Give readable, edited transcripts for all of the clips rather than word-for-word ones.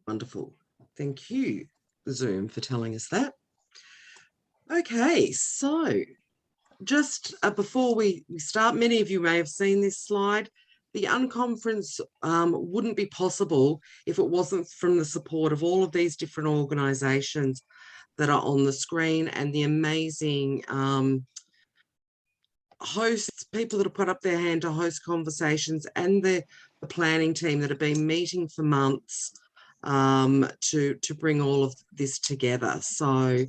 Wonderful. Thank you, Zoom, for telling us that. Okay, so just before we start, many of you may have seen this slide. The unconference wouldn't be possible if it wasn't from the support of all of these different organisations that are on the screen, and the amazing hosts, people that have put up their hand to host conversations, and the planning team that have been meeting for months to bring all of this together. So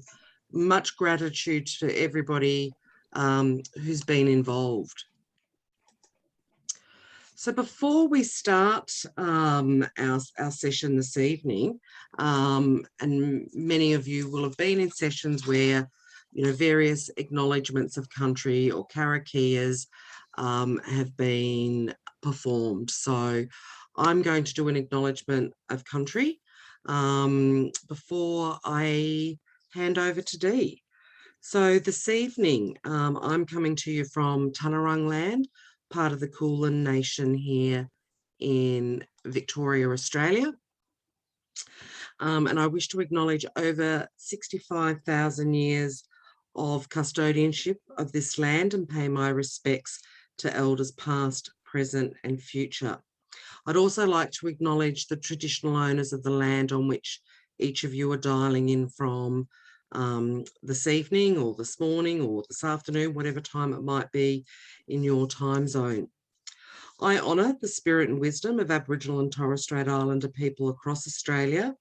much gratitude to everybody who's been involved. So before we start our session this evening, and many of you will have been in sessions where, you know, various acknowledgements of country or karakiyas have been performed. So I'm going to do an acknowledgement of country before I hand over to Dee. So this evening, I'm coming to you from Tanarung land, part of the Kulin Nation here in Victoria, Australia. And I wish to acknowledge over 65,000 years of custodianship of this land and pay my respects to elders past, present and future. I'd also like to acknowledge the traditional owners of the land on which each of you are dialing in from this evening or this morning or this afternoon, whatever time it might be in your time zone. I honour the spirit and wisdom of Aboriginal and Torres Strait Islander people across Australia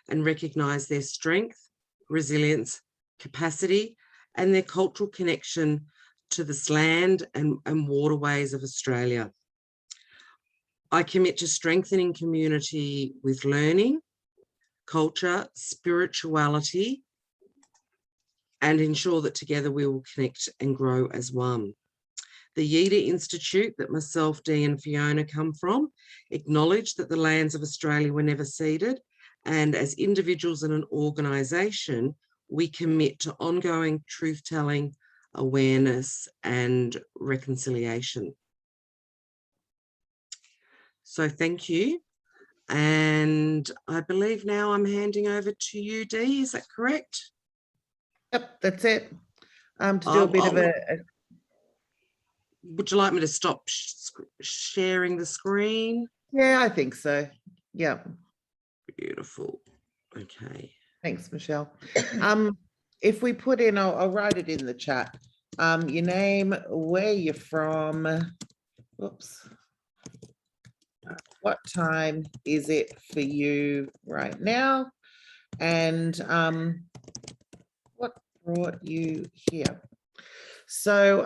and recognise their strength, resilience, capacity and their cultural connection to this land and waterways of Australia. I commit to strengthening community with learning, culture, spirituality, and ensure that together we will connect and grow as one. The Yida Institute that myself, Dee and Fiona come from acknowledge that the lands of Australia were never ceded, and as individuals and an organisation, we commit to ongoing truth-telling, awareness and reconciliation. So thank you. And I believe now I'm handing over to you, Dee, is that correct? Yep, that's it. To do a bit of a... Would you like me to stop sharing the screen? Yeah, I think so. Yeah. Beautiful. Okay. Thanks, Michelle. If we put in, I'll write it in the chat. Your name, where you're from. Whoops. What time is it for you right now? And what brought you here? So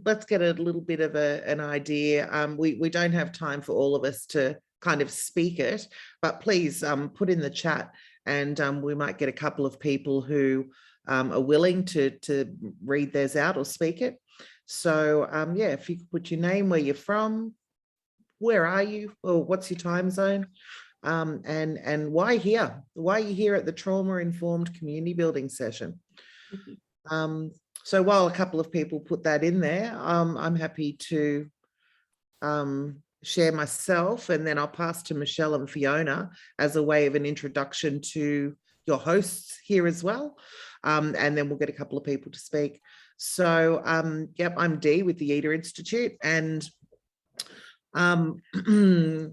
let's get a little bit of an idea. We don't have time for all of us to kind of speak it, but please put in the chat and we might get a couple of people who are willing to read theirs out or speak it. So yeah, if you could put your name, where you're from, where are you, or what's your time zone, and why here? Why are you here at the Trauma Informed Community Building session? So while a couple of people put that in there, I'm happy to share myself, and then I'll pass to Michelle and Fiona as a way of an introduction to your hosts here as well. And then we'll get a couple of people to speak. So yep, I'm Dee with the Yida Institute, and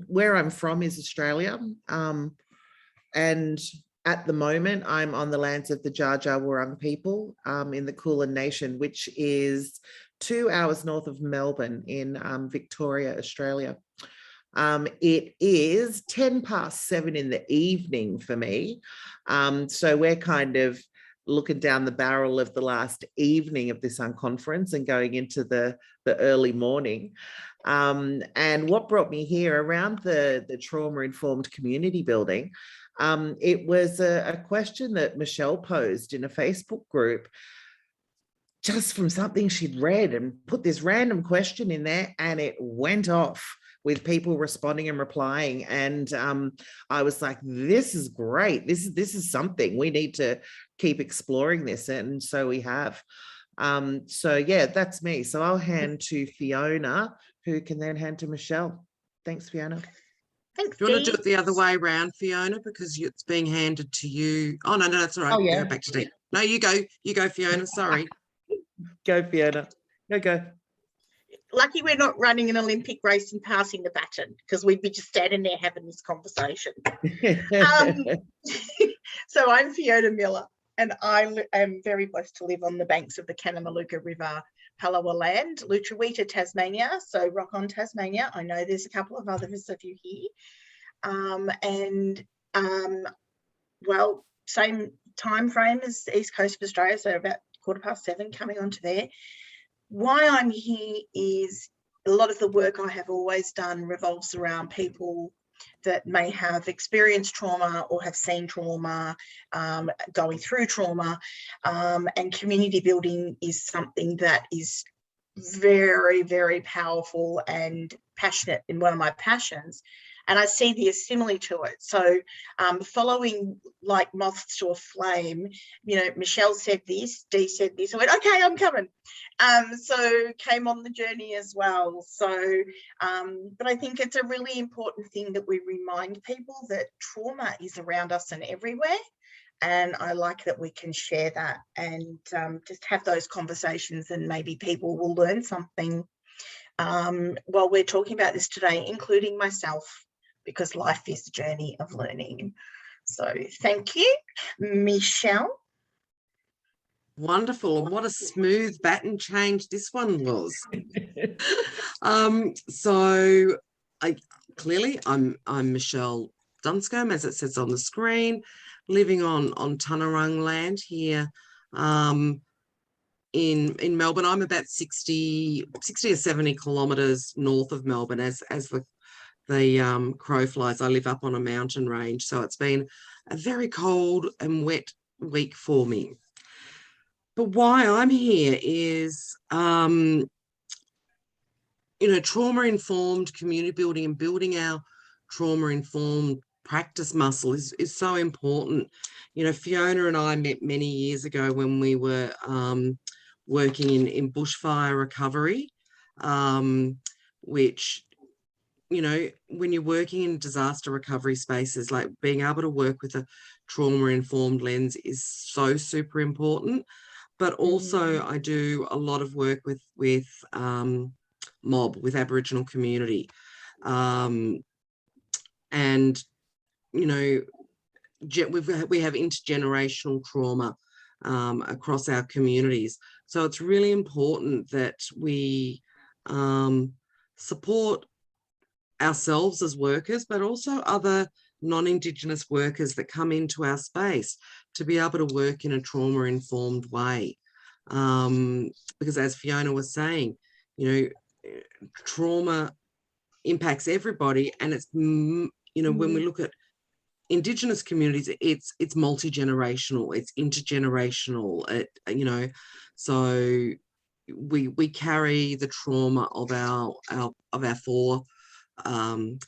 where I'm from is Australia. And at the moment, I'm on the lands of the Dja Dja Wurrung people in the Kulin Nation, which is 2 hours north of Melbourne in Victoria, Australia. It is 7:10 in the evening for me. So we're kind of looking down the barrel of the last evening of this unconference and going into the early morning. And what brought me here around the trauma-informed community building, it was a question that Michelle posed in a Facebook group, just from something she'd read, and put this random question in there, and it went off with people responding and replying. And I was like, this is great. This is something we need to keep exploring this. And so we have. So yeah, that's me. So I'll hand to Fiona, who can then hand to Michelle. Thanks, Fiona. Thanks, Do you want to Dee. do it the other way around, Fiona, because it's being handed to you? Oh, no, that's all right. Oh, yeah. Go back to Dee. No, you go, Fiona. Sorry. Go, Fiona. Go. Lucky we're not running an Olympic race and passing the baton, because we'd be just standing there having this conversation. So I'm Fiona Miller, and I am very blessed to live on the banks of the Kanamaluka River, Palawa land, Lutruwita, Tasmania. So rock on, Tasmania. I know there's a couple of others of you here. Well, same time frame as the East Coast of Australia, so about 7:15 coming on to there. Why I'm here is a lot of the work I have always done revolves around people that may have experienced trauma or have seen trauma, going through trauma, and community building is something that is very, very powerful and passionate in one of my passions. And I see the simile to it. So following like moths to a flame, you know, Michelle said this, Dee said this. I went, okay, I'm coming. So came on the journey as well. So, but I think it's a really important thing that we remind people that trauma is around us and everywhere. And I like that we can share that and just have those conversations, and maybe people will learn something while we're talking about this today, including myself, because life is a journey of learning. So thank you, Michelle. Wonderful. And what a smooth baton change this one was. So clearly I'm Michelle Dunscombe, as it says on the screen, living on Tunarung land here in Melbourne. I'm about 60 or 70 kilometres north of Melbourne as the crow flies. I live up on a mountain range, so it's been a very cold and wet week for me. But why I'm here is, you know, trauma-informed community building and building our trauma-informed practice muscle is so important. You know, Fiona and I met many years ago when we were working in bushfire recovery, which, you know, when you're working in disaster recovery spaces, like being able to work with a trauma-informed lens is so super important. But also I do a lot of work with mob, with Aboriginal community. And, you know, we have intergenerational trauma across our communities. So it's really important that we support ourselves as workers, but also other non-Indigenous workers that come into our space to be able to work in a trauma-informed way. Because as Fiona was saying, you know, trauma impacts everybody, and it's, you know, when we look at Indigenous communities, it's multi-generational, it's intergenerational, you know, so we carry the trauma of our four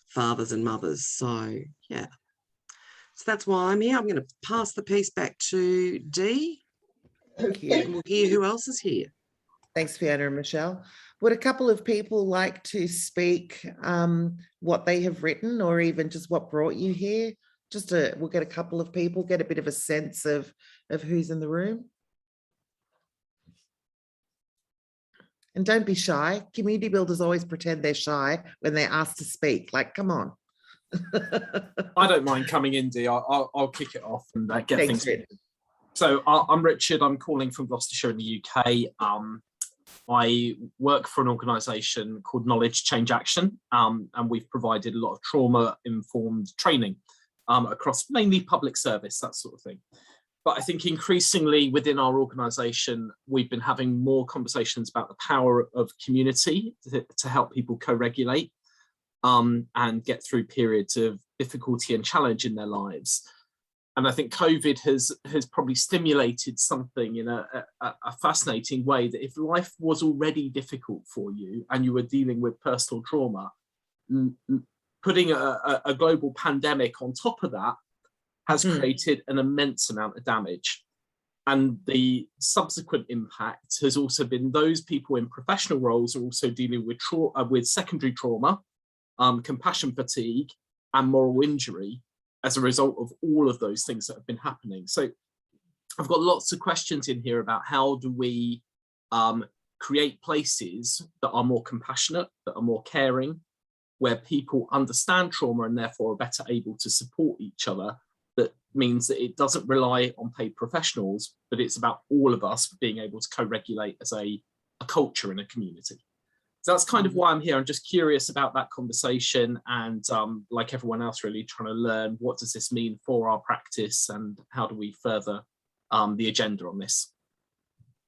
fathers and mothers. So yeah, so that's why I'm here. I'm going to pass the piece back to Dee. Thank you. And we'll hear who else is here. Thanks, Fiona and Michelle. Would a couple of people like to speak what they have written, or even just what brought you here? We'll get a couple of people, get a bit of a sense of who's in the room. And don't be shy. Community builders always pretend they're shy when they're asked to speak. Like, come on. I don't mind coming in, Dee. I'll kick it off and get Thanks, things. Richard. So I'm Richard. I'm calling from Gloucestershire in the UK. I work for an organisation called Knowledge Change Action, and we've provided a lot of trauma-informed training across mainly public service, that sort of thing. But I think increasingly within our organisation, we've been having more conversations about the power of community to help people co-regulate and get through periods of difficulty and challenge in their lives. And I think COVID has probably stimulated something in a fascinating way, that if life was already difficult for you and you were dealing with personal trauma, putting a global pandemic on top of that has created an immense amount of damage. And the subsequent impact has also been those people in professional roles are also dealing with secondary trauma, compassion fatigue, and moral injury as a result of all of those things that have been happening. So I've got lots of questions in here about how do we create places that are more compassionate, that are more caring, where people understand trauma and therefore are better able to support each other. That means that it doesn't rely on paid professionals, but it's about all of us being able to co-regulate as a culture in a community. So that's kind of why I'm here. I'm just curious about that conversation, and like everyone else, really trying to learn, what does this mean for our practice and how do we further the agenda on this?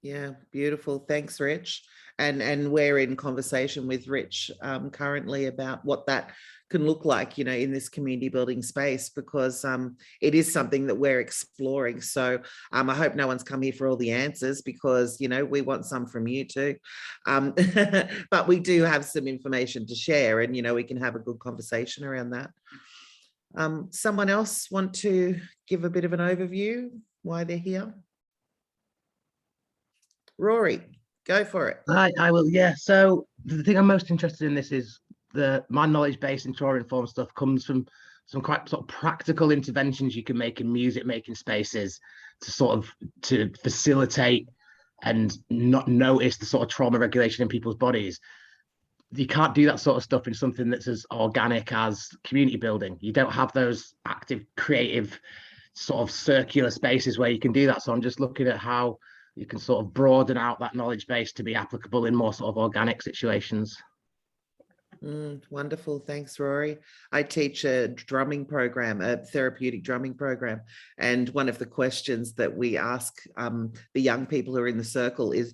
Yeah, beautiful. Thanks, Rich. And we're in conversation with Rich currently about what that can look like, in this community building space, because it is something that we're exploring. So I hope no one's come here for all the answers, because, we want some from you too. But we do have some information to share, and, we can have a good conversation around that. Someone else want to give a bit of an overview why they're here? Rory, go for it. I will, yeah. So the thing I'm most interested in this is my knowledge base in trauma-informed stuff comes from some quite sort of practical interventions you can make in music-making spaces to facilitate and not notice the sort of trauma regulation in people's bodies. You can't do that sort of stuff in something that's as organic as community building. You don't have those active, creative, sort of circular spaces where you can do that. So I'm just looking at how you can sort of broaden out that knowledge base to be applicable in more sort of organic situations. Wonderful. Thanks, Rory. I teach a drumming program, a therapeutic drumming program. And one of the questions that we ask the young people who are in the circle is,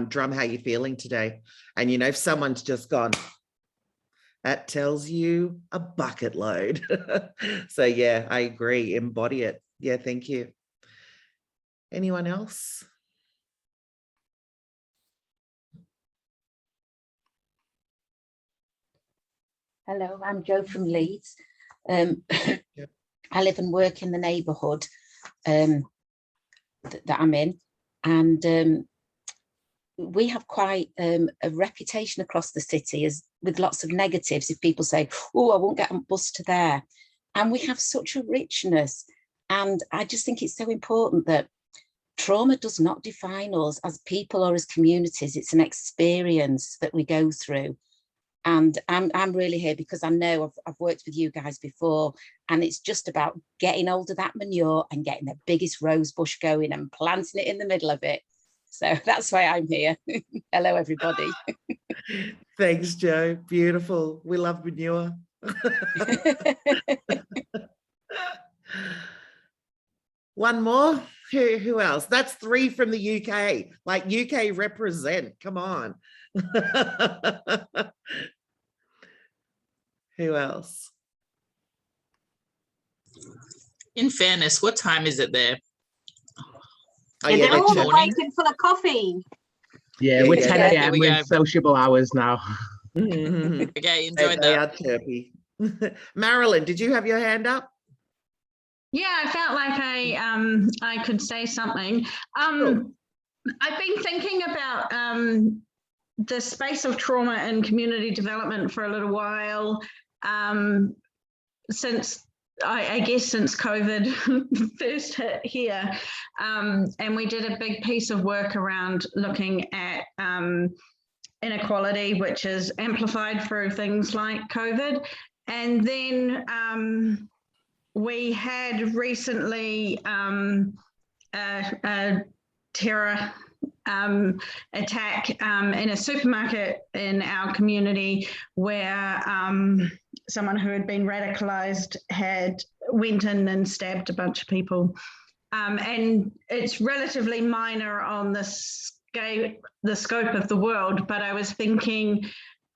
drum, how you feeling today? And, if someone's just gone, that tells you a bucket load. So yeah, I agree. Embody it. Yeah, thank you. Anyone else? Hello, I'm Jo from Leeds. I live and work in the neighbourhood that I'm in, and we have quite a reputation across the city as with lots of negatives. If people say, "Oh, I won't get on bus to there," and we have such a richness, and I just think it's so important that trauma does not define us as people or as communities. It's an experience that we go through. And I'm really here because I know I've worked with you guys before, and it's just about getting hold of that manure and getting the biggest rose bush going and planting it in the middle of it. So that's why I'm here. Hello, everybody. Thanks, Jo. Beautiful. We love manure. One more. Who else? That's 3 from the UK. Like, UK represent. Come on. Who else? In fairness, what time is it there? Oh, yeah, they're all morning. waiting for the coffee. Yeah, we're 10 There a.m. we with go. sociable hours now. Okay, enjoy They that. are chirpy. Marilyn, did you have your hand up? Yeah, I felt like I could say something. Cool. I've been thinking about the space of trauma and community development for a little while, since I guess since COVID first hit here, and we did a big piece of work around looking at inequality, which is amplified through things like COVID. And then we had recently a terror attack in a supermarket in our community, where someone who had been radicalized went in and stabbed a bunch of people. And it's relatively minor on the scope of the world, but I was thinking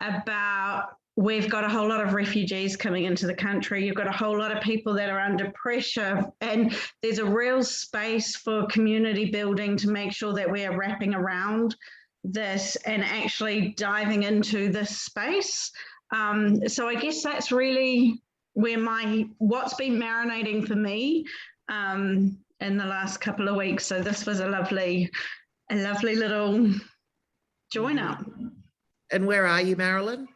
about, we've got a whole lot of refugees coming into the country. You've got a whole lot of people that are under pressure, and there's a real space for community building to make sure that we are wrapping around this and actually diving into this space. So I guess that's really where what's been marinating for me in the last couple of weeks. So this was a lovely little join up. And where are you, Marilyn?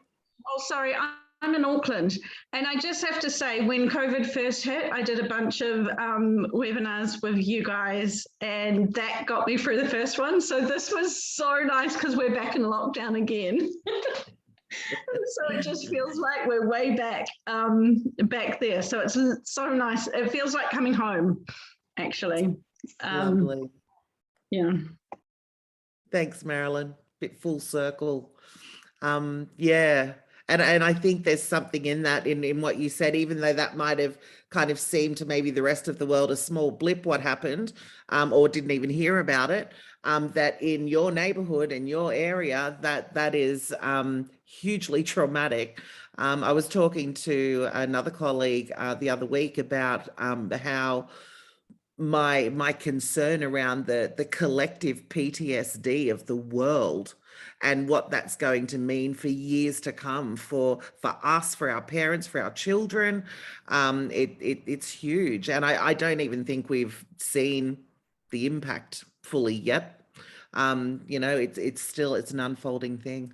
Oh, sorry, I'm in Auckland, and I just have to say, when COVID first hit, I did a bunch of webinars with you guys, and that got me through the first one. So this was so nice because we're back in lockdown again. So it just feels like we're way back there. So it's so nice. It feels like coming home, actually. Lovely. Yeah. Thanks, Marilyn. Bit full circle. Yeah. And I think there's something in that, in what you said, even though that might have kind of seemed to maybe the rest of the world a small blip what happened, or didn't even hear about it, that in your neighborhood, in your area, that is hugely traumatic. I was talking to another colleague the other week about how my concern around the collective PTSD of the world and what that's going to mean for years to come for us, for our parents, for our children. It's huge. And I don't even think we've seen the impact fully yet. You know, it's an unfolding thing.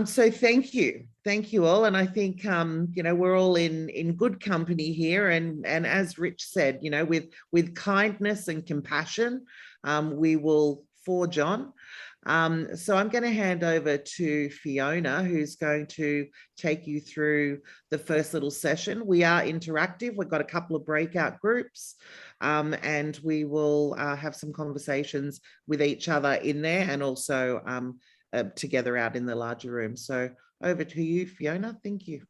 So thank you all. And I think, you know, we're all in good company here. And as Rich said, you know, with kindness and compassion, we will forge on. So I'm going to hand over to Fiona, who's going to take you through the first little session. We are interactive. We've got a couple of breakout groups, and we will have some conversations with each other in there, and also together out in the larger room. So over to you, Fiona. Thank you.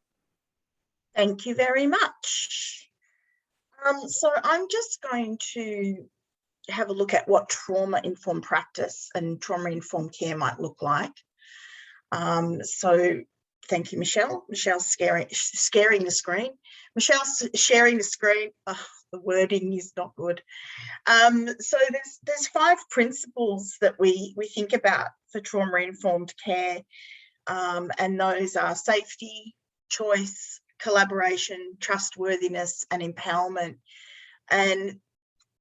Thank you very much. So I'm just going to have a look at what trauma-informed practice and trauma-informed care might look like. So thank you, Michelle. Michelle's scaring the screen. Michelle's sharing the screen. Oh, the wording is not good. So there's 5 principles that we think about for trauma-informed care, and those are safety, choice, collaboration, trustworthiness, and empowerment. And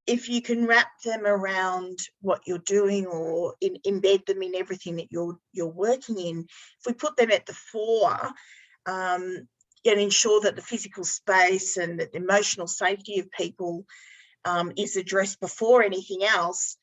if you can wrap them around what you're doing, or embed them in everything that you're working in, if we put them at the fore, and ensure that the physical space and the emotional safety of people is addressed before anything else,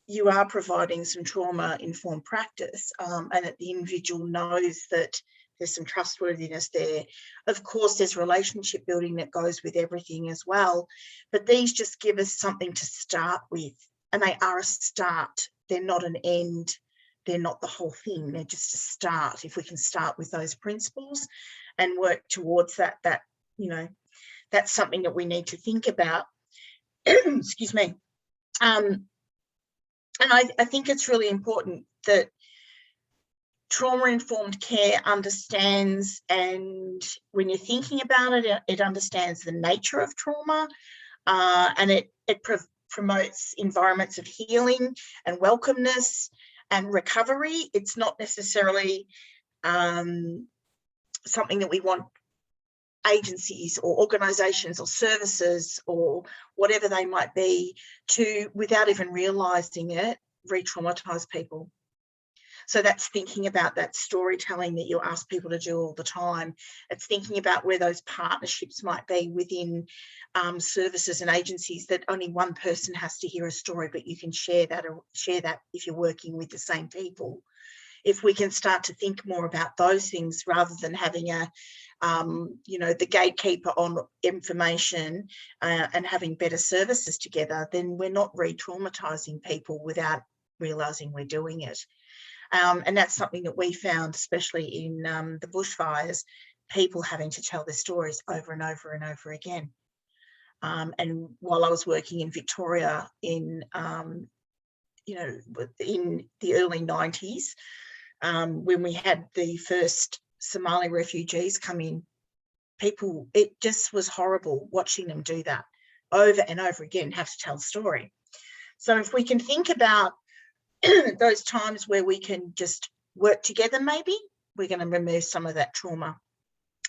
you are providing some trauma-informed practice, and that the individual knows that there's some trustworthiness there. Of course, there's relationship building that goes with everything as well, but these just give us something to start with, and they are a start. They're not an end. They're not the whole thing. They're just a start. If we can start with those principles and work towards that, you know, that's something that we need to think about. Excuse me. And I think it's really important that trauma-informed care understands, and when you're thinking about it, it understands the nature of trauma, and it promotes environments of healing and welcomeness and recovery. It's not necessarily something that we want agencies or organisations or services or whatever they might be to, without even realising it, re-traumatise people. So that's thinking about that storytelling that you ask people to do all the time. It's thinking about where those partnerships might be within services and agencies, that only one person has to hear a story, but you can share that if you're working with the same people. If we can start to think more about those things rather than having a, you know, the gatekeeper on information and having better services together, then we're not re-traumatising people without realising we're doing it. And that's something that we found, especially in the bushfires, people having to tell their stories over and over and over again. And while I was working in Victoria in, you know, in the early 90s, when we had the first Somali refugees come in, people, it just was horrible watching them do that over and over again, have to tell a story. So if we can think about those times where we can just work together, maybe we're going to remove some of that trauma.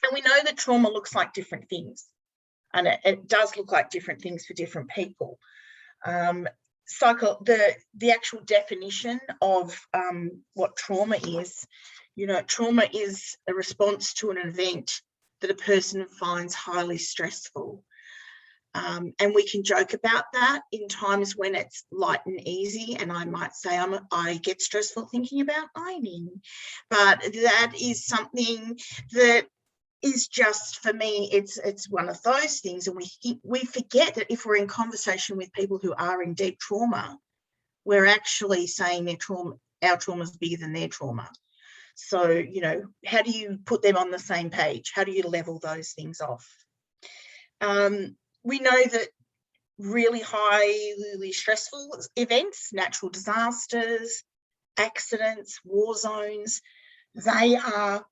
And we know that trauma looks like different things, and it does look like different things for different people. The actual definition of what trauma is, You know, trauma is a response to an event that a person finds highly stressful. And we can joke about that in times when it's light and easy, and I might say I get stressful thinking about ironing, but that is something that is just, for me, it's one of those things. And we forget that if we're in conversation with people who are in deep trauma, we're actually saying our trauma is bigger than their trauma. So, you know, how do you put them on the same page? How do you level those things off? We know that really highly stressful events, natural disasters, accidents, war zones, they are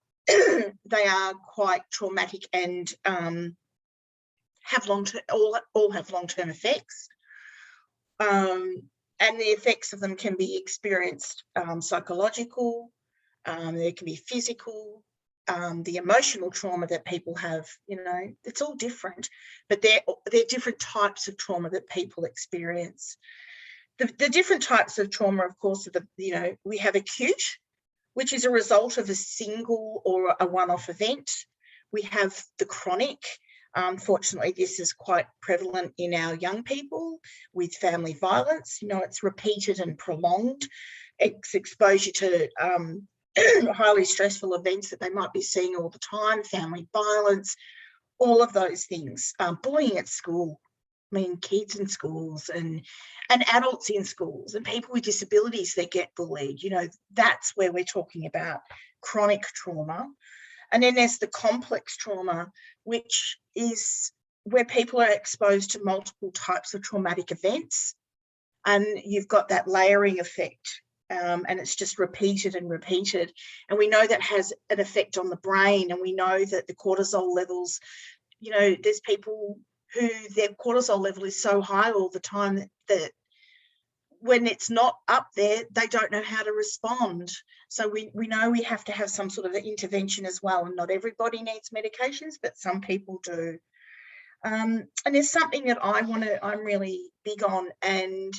quite traumatic and have all have long-term effects. And the effects of them can be experienced psychological, there can be physical, the emotional trauma that people have, you know, it's all different, but they're different types of trauma that people experience. The different types of trauma, of course, are we have acute, which is a result of a single or a one-off event. We have the chronic. Unfortunately, this is quite prevalent in our young people with family violence. You know, it's repeated and prolonged. It's exposure to highly stressful events that they might be seeing all the time, family violence, all of those things. Bullying at school, I mean, kids in schools and adults in schools and people with disabilities that get bullied, you know, that's where we're talking about chronic trauma. And then there's the complex trauma, which is where people are exposed to multiple types of traumatic events. And you've got that layering effect. And it's just repeated and repeated. And we know that has an effect on the brain. And we know that the cortisol levels, you know, there's people who their cortisol level is so high all the time that when it's not up there, they don't know how to respond. So we know we have to have some sort of an intervention as well. And not everybody needs medications, but some people do. And there's something that I'm really big on, and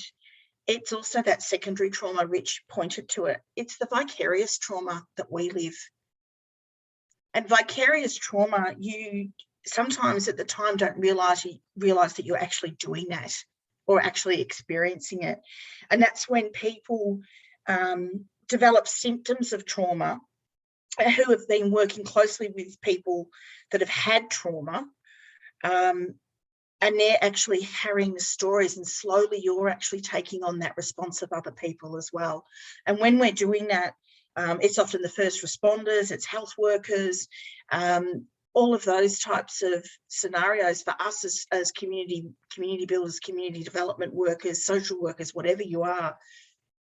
it's also that secondary trauma. Rich pointed to it. It's the vicarious trauma that we live. And vicarious trauma, you sometimes at the time don't realize that you're actually doing that or actually experiencing it. And that's when people develop symptoms of trauma, who have been working closely with people that have had trauma, and they're actually carrying the stories, and slowly you're actually taking on that response of other people as well. And when we're doing that, it's often the first responders, it's health workers, all of those types of scenarios for us as community builders, community development workers, social workers, whatever you are,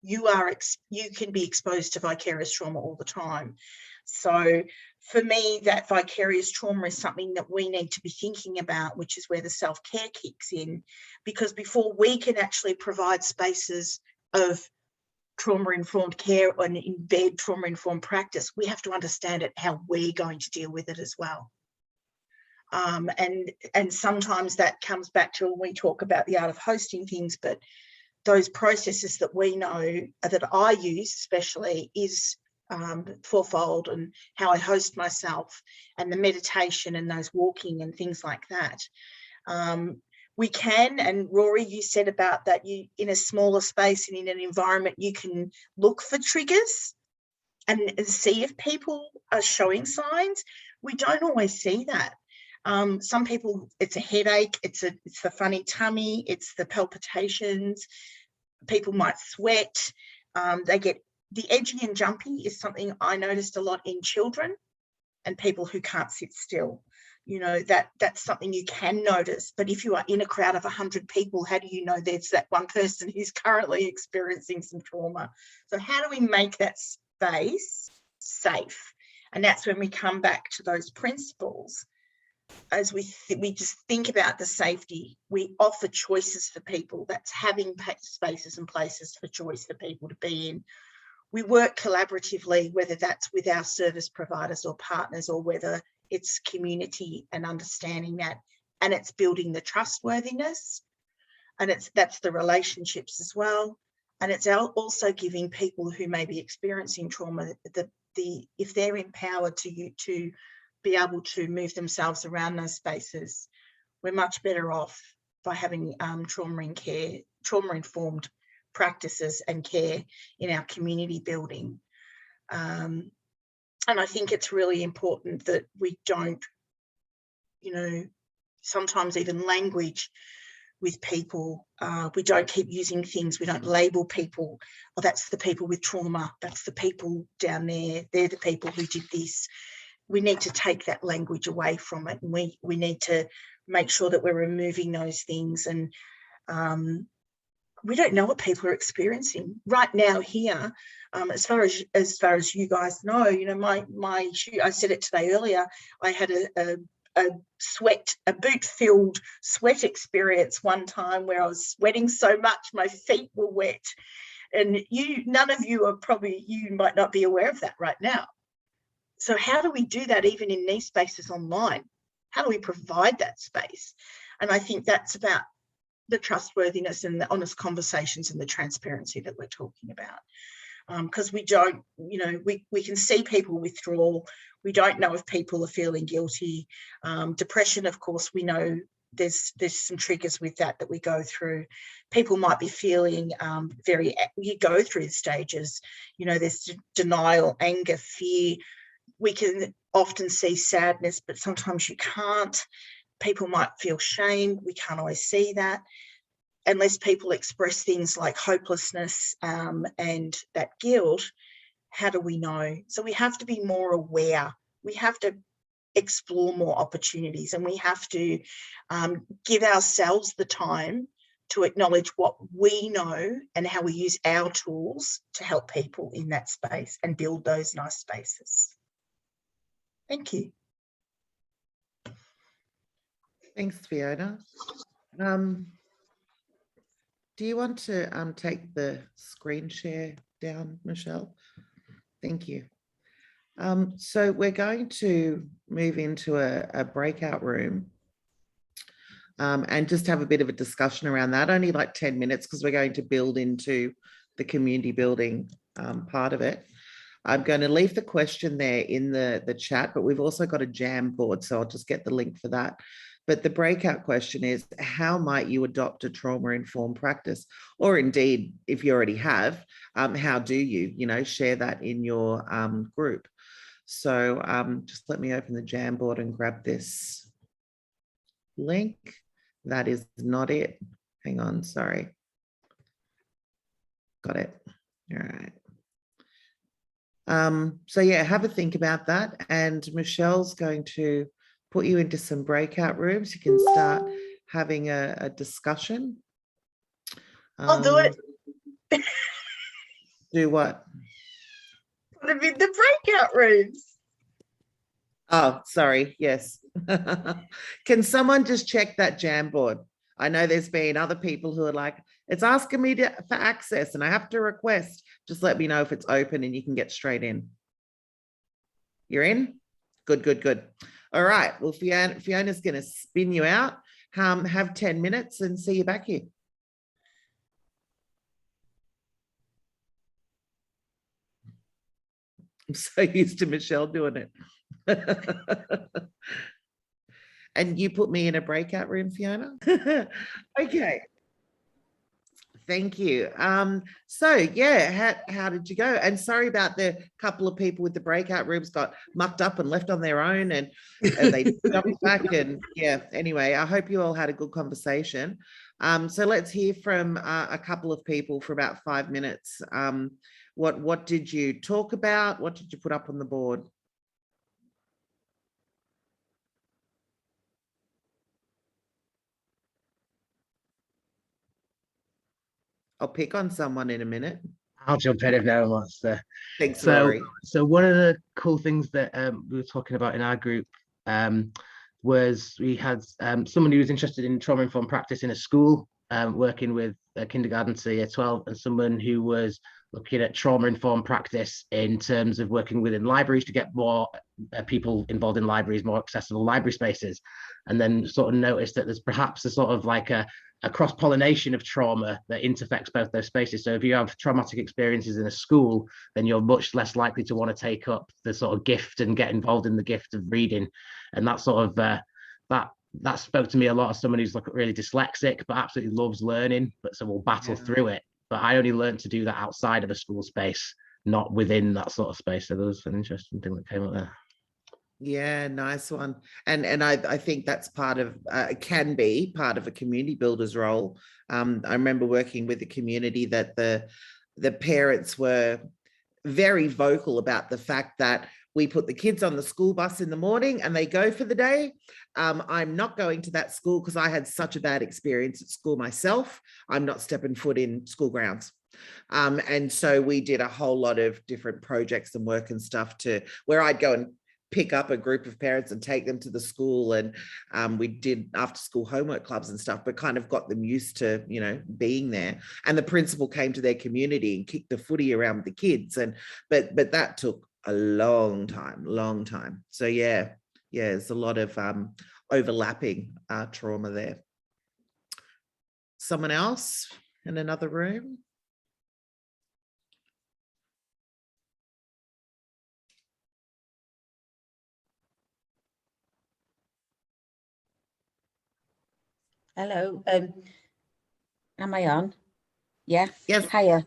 you can be exposed to vicarious trauma all the time. So for me, that vicarious trauma is something that we need to be thinking about, which is where the self-care kicks in, because before we can actually provide spaces of trauma-informed care and embed trauma-informed practice, we have to understand it, how we're going to deal with it as well. And sometimes that comes back to when we talk about the art of hosting things, but those processes that we know that I use especially is fourfold, and how I host myself and the meditation and those walking and things like that. We can, and Rory, you said about that, you in a smaller space and in an environment, you can look for triggers and see if people are showing signs. We don't always see that. Some people, it's a headache, it's the funny tummy, it's the palpitations. People might sweat. They get the edgy and jumpy is something I noticed a lot in children and people who can't sit still. You know, that's something you can notice. But if you are in a crowd of 100 people, how do you know there's that one person who's currently experiencing some trauma? So how do we make that space safe? And that's when we come back to those principles. As we just think about the safety, we offer choices for people. That's having spaces and places for choice for people to be in. We work collaboratively, whether that's with our service providers or partners, or whether it's community and understanding that, and it's building the trustworthiness, and that's the relationships as well. And it's also giving people who may be experiencing trauma the if they're empowered to be able to move themselves around those spaces, we're much better off by having trauma-informed practices and care in our community building. And I think it's really important that we don't, sometimes even language with people, we don't keep using things, we don't label people, oh, that's the people with trauma, that's the people down there, they're the people who did this. We need to take that language away from it, and we need to make sure that we're removing those things. And we don't know what people are experiencing right now here. As far as you guys know, I said it today earlier, I had a boot-filled sweat experience one time where I was sweating so much my feet were wet, and none of you might not be aware of that right now. So how do we do that even in these spaces online? How do we provide that space? And I think that's about the trustworthiness and the honest conversations and the transparency that we're talking about. Because we don't, we can see people withdrawal. We don't know if people are feeling guilty. Depression, of course, we know there's some triggers with that we go through. People might be feeling you go through the stages, there's denial, anger, fear. We can often see sadness, but sometimes you can't. People might feel shame. We can't always see that. Unless people express things like hopelessness and that guilt, how do we know? So we have to be more aware. We have to explore more opportunities, and we have to give ourselves the time to acknowledge what we know and how we use our tools to help people in that space and build those nice spaces. Thank you. Thanks, Fiona. Do you want to take the screen share down, Michelle? Thank you. So we're going to move into a breakout room and just have a bit of a discussion around that, only like 10 minutes, because we're going to build into the community building part of it. I'm going to leave the question there in the chat, but we've also got a jam board, so I'll just get the link for that. But the breakout question is, how might you adopt a trauma-informed practice? Or indeed, if you already have, how do you, share that in your group? So just let me open the Jamboard and grab this link. That is not it. Hang on, sorry. Got it. All right. So yeah, have a think about that. And Michelle's going to put you into some breakout rooms. You can start having a discussion. I'll do it. Do what? Put them in the breakout rooms. Oh, sorry. Yes. Can someone just check that Jamboard? I know there's been other people who are like, it's asking me for access and I have to request. Just let me know if it's open and you can get straight in. You're in? Good, good, good. All right. Well, Fiona's going to spin you out. Have 10 minutes and see you back here. I'm so used to Michelle doing it. And you put me in a breakout room, Fiona? Okay. Thank you. So yeah, how did you go? And sorry about the couple of people with the breakout rooms got mucked up and left on their own and they jumped back and yeah, anyway, I hope you all had a good conversation. So let's hear from a couple of people for about 5 minutes. What did you talk about? What did you put up on the board? I'll pick on someone in a minute. I'll jump in if no one wants to. Thanks, Rory. So one of the cool things that we were talking about in our group was we had someone who was interested in trauma-informed practice in a school, working with kindergarten to year 12, and someone who was looking at trauma-informed practice in terms of working within libraries to get more people involved in libraries, more accessible library spaces, and then sort of noticed that there's perhaps a sort of like a cross-pollination of trauma that intersects both those spaces. So if you have traumatic experiences in a school, then you're much less likely to want to take up the sort of gift and get involved in the gift of reading. And that sort of that spoke to me a lot as someone who's like really dyslexic but absolutely loves learning, but so will battle through it. But I only learned to do that outside of a school space, not within that sort of space. So there was an interesting thing that came up there. Yeah, nice one. And I think that's part of, can be part of a community builder's role. I remember working with a community that the parents were very vocal about the fact that we put the kids on the school bus in the morning and they go for the day. I'm not going to that school because I had such a bad experience at school myself. I'm not stepping foot in school grounds. And so we did a whole lot of different projects and work and stuff to where I'd go and pick up a group of parents and take them to the school. And we did after school homework clubs and stuff, but kind of got them used to, you know, being there. And the principal came to their community and kicked the footy around with the kids. And but that took a long time. So yeah, there's a lot of overlapping trauma there. Someone else in another room? Hello. Am I on? Yeah. Yes. Hiya.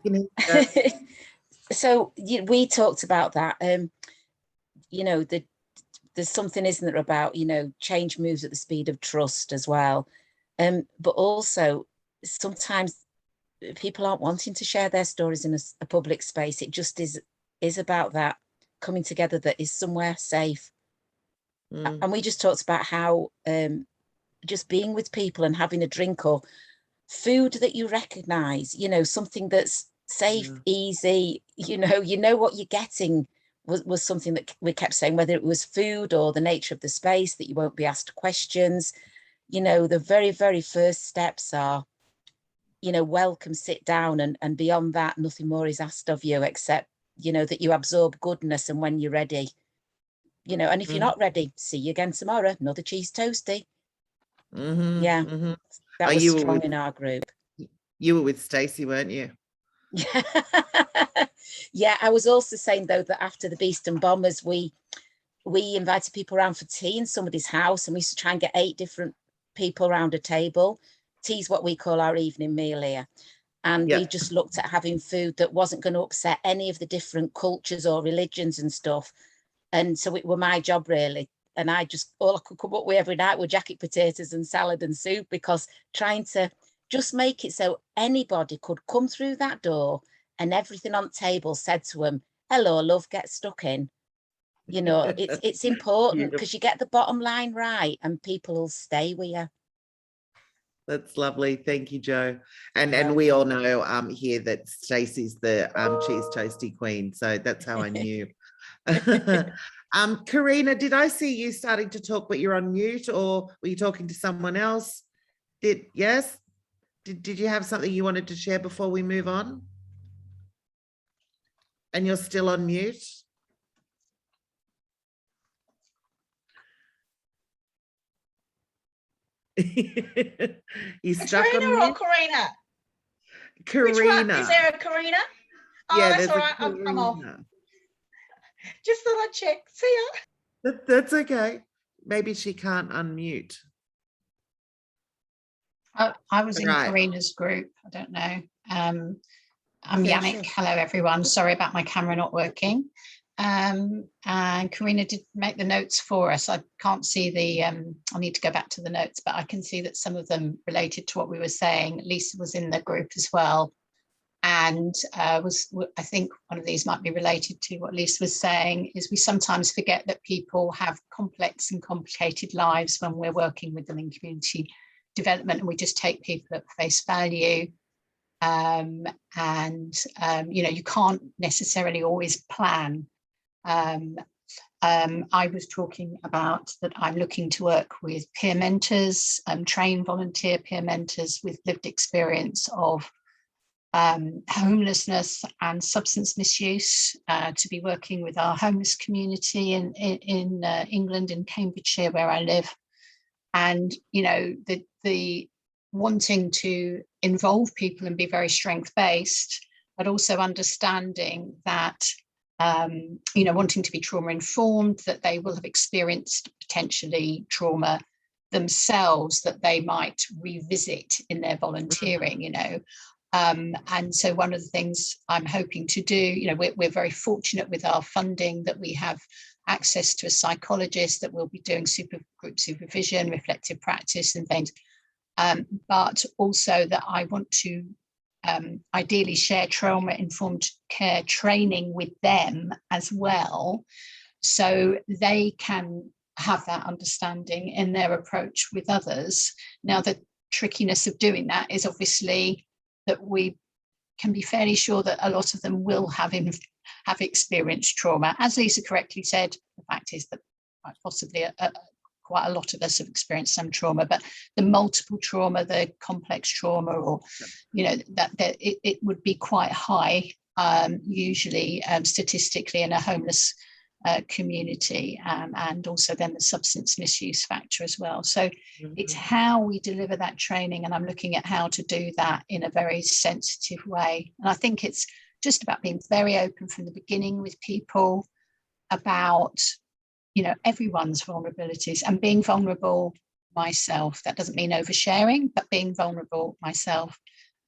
So we talked about that. You know, there's something, isn't there, about, you know, change moves at the speed of trust as well. But also sometimes people aren't wanting to share their stories in a public space. It just is about that coming together that is somewhere safe. And we just talked about how just being with people and having a drink or food that you recognize, you know, something that's safe, easy, you know what you're getting was something that we kept saying, whether it was food or the nature of the space, that you won't be asked questions. You know, the very, very first steps are, you know, welcome, sit down, and beyond that, nothing more is asked of you except, you know, that you absorb goodness, and when you're ready, you know, and if you're not ready, see you again tomorrow, another cheese toasty. That was strong in our group. You were with Stacey, weren't you? Yeah, I was also saying though that after the Beast and Bombers, we invited people around for tea in somebody's house, and we used to try and get 8 different people around a table. Tea's what we call our evening meal here. And we just looked at having food that wasn't going to upset any of the different cultures or religions and stuff. And so it were my job really. And all I could come up with every night were jacket potatoes and salad and soup, because trying to just make it so anybody could come through that door and everything on the table said to them, hello, love, get stuck in. You know, it's important because you get the bottom line right and people will stay with you. That's lovely. Thank you, Jo. And we all know here that Stacey's the cheese toasty queen. So that's how I knew. Karina, did I see you starting to talk, but you're on mute, or were you talking to someone else? Yes? Did you have something you wanted to share before we move on? And you're still on mute? You stuck on Katrina mute? or Karina? Karina. Which one? Is there a Karina? Oh, Yeah, that's there's all a right. I'm off. Karina. Just thought I'd check. See ya. That's okay. Maybe she can't unmute. I was in Right. Karina's group. I don't know. I'm Yeah, Yannick. sure. Hello, everyone. Sorry about my camera not working. And Karina did make the notes for us. I can't see the, I need to go back to the notes, but I can see that some of them related to what we were saying. Lisa was in the group as well. And I think one of these might be related to what Lisa was saying, is we sometimes forget that people have complex and complicated lives when we're working with them in community development, and we just take people at face value. You know, you can't necessarily always plan. I was talking about that I'm looking to work with peer mentors, train volunteer peer mentors with lived experience of homelessness and substance misuse, to be working with our homeless community in England, in Cambridgeshire, where I live. And, you know, the wanting to involve people and be very strength-based, but also understanding that, you know, wanting to be trauma-informed, that they will have experienced potentially trauma themselves that they might revisit in their volunteering, you know. And so one of the things I'm hoping to do, you know, we're very fortunate with our funding that we have access to a psychologist that will be doing group supervision, reflective practice and things, but also that I want to ideally share trauma-informed care training with them as well, so they can have that understanding in their approach with others. Now, the trickiness of doing that is obviously that we can be fairly sure that a lot of them will have experienced trauma. As Lisa correctly said, the fact is that quite possibly quite a lot of us have experienced some trauma, but the multiple trauma, the complex trauma, or, you know, that it would be quite high, usually statistically in a homeless community, and also then the substance misuse factor as well. So it's how we deliver that training, and I'm looking at how to do that in a very sensitive way. And I think it's just about being very open from the beginning with people about, you know, everyone's vulnerabilities, and being vulnerable myself. That doesn't mean oversharing, but being vulnerable myself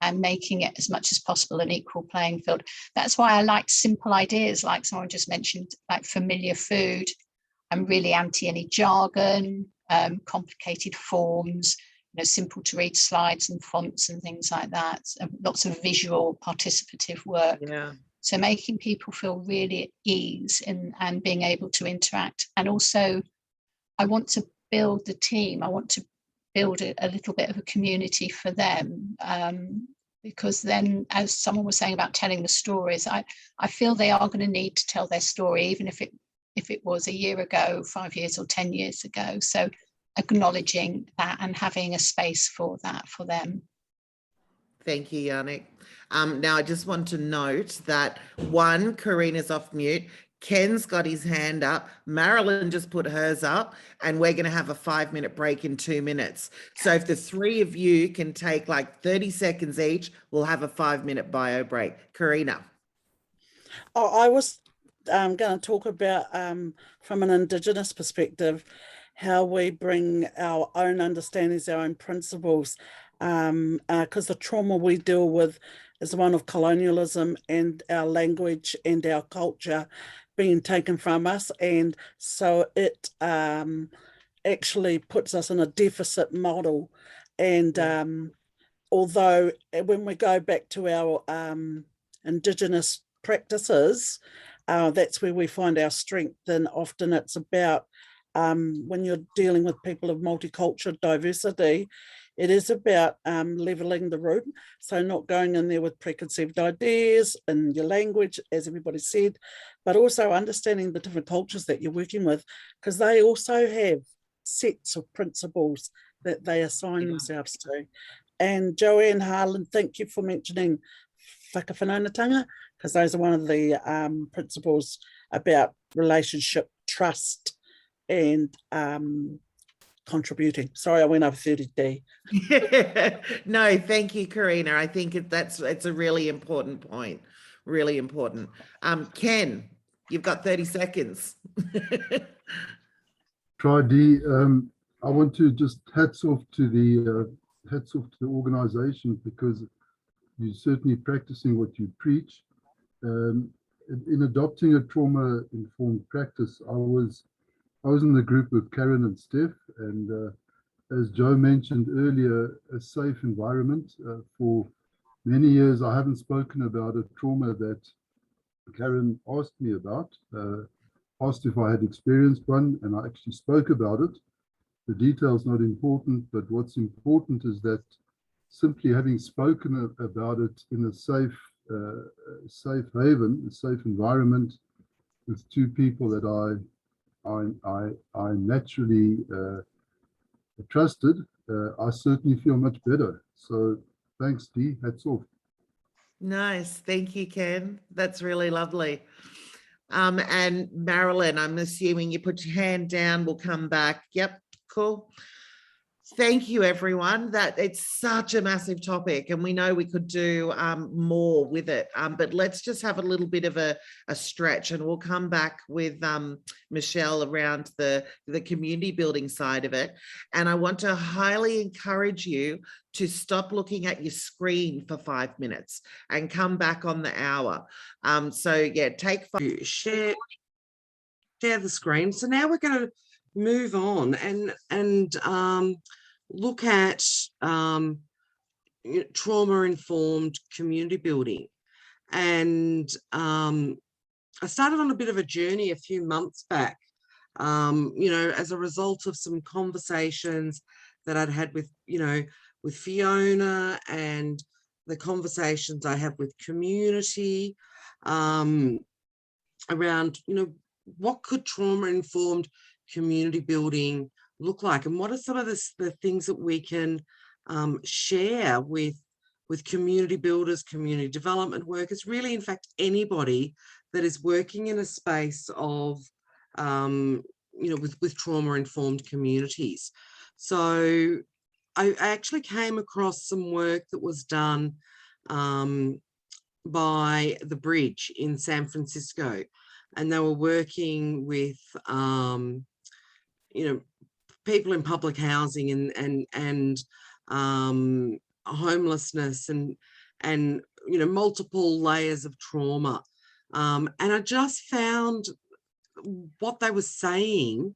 and making it as much as possible an equal playing field. That's why I like simple ideas, like someone just mentioned, like familiar food. I'm really anti any jargon, complicated forms, you know, simple to read slides and fonts and things like that. Lots of visual participative work. Yeah. So making people feel really at ease and being able to interact. And also, I want to build the team. I want to build a little bit of a community for them, because then, as someone was saying about telling the stories, I feel they are going to need to tell their story, even if it was a year ago, 5 years or 10 years ago. So acknowledging that and having a space for that for them. Thank you, Yannick. Now I just want to note that Karina's off mute. Ken's got his hand up. Marilyn just put hers up, and we're going to have a 5-minute break in 2 minutes. So if the three of you can take like 30 seconds each, we'll have a 5-minute bio break. Karina. Oh, I was going to talk about, from an Indigenous perspective, how we bring our own understandings, our own principles, because the trauma we deal with is one of colonialism and our language and our culture being taken from us, and so it actually puts us in a deficit model. And although when we go back to our Indigenous practices, that's where we find our strength, and often it's about when you're dealing with people of multicultural diversity, it is about leveling the room. So not going in there with preconceived ideas in your language, as everybody said, but also understanding the different cultures that you're working with, because they also have sets of principles that they assign themselves to. And Joanne Harlan, thank you for mentioning whakawhanaungatanga, because those are one of the principles about relationship, trust, and contributing. Sorry, I went over 30D. No, thank you, Karina. I think it's a really important point. Really important. Ken, you've got 30 seconds. Try D. I want to just hats off to the organization, because you're certainly practicing what you preach. In adopting a trauma-informed practice, I was in the group with Karen and Steph, and as Joe mentioned earlier, a safe environment. For many years, I haven't spoken about a trauma that Karen asked me about, asked if I had experienced one, and I actually spoke about it. The detail's not important, but what's important is that simply having spoken about it in a safe haven, a safe environment with two people that I naturally trusted, I certainly feel much better. So thanks, Dee. Hats off. Nice. Thank you, Ken. That's really lovely. And Marilyn, I'm assuming you put your hand down. We'll come back. Yep, cool. Thank you, everyone. That it's such a massive topic, and we know we could do more with it. But let's just have a little bit of a stretch, and we'll come back with Michelle around the community building side of it. And I want to highly encourage you to stop looking at your screen for 5 minutes and come back on the hour. So yeah, take 5. Share the screen. So now we're going to move on and look at trauma-informed community building. And I started on a bit of a journey a few months back, as a result of some conversations that I'd had with, with Fiona, and the conversations I have with community around, what could trauma-informed community building look like, and what are some of the things that we can share with community builders, community development workers, really, in fact, anybody that is working in a space of, with trauma-informed communities. So I actually came across some work that was done by The Bridge in San Francisco, and they were working with, people in public housing and homelessness and multiple layers of trauma. And I just found what they were saying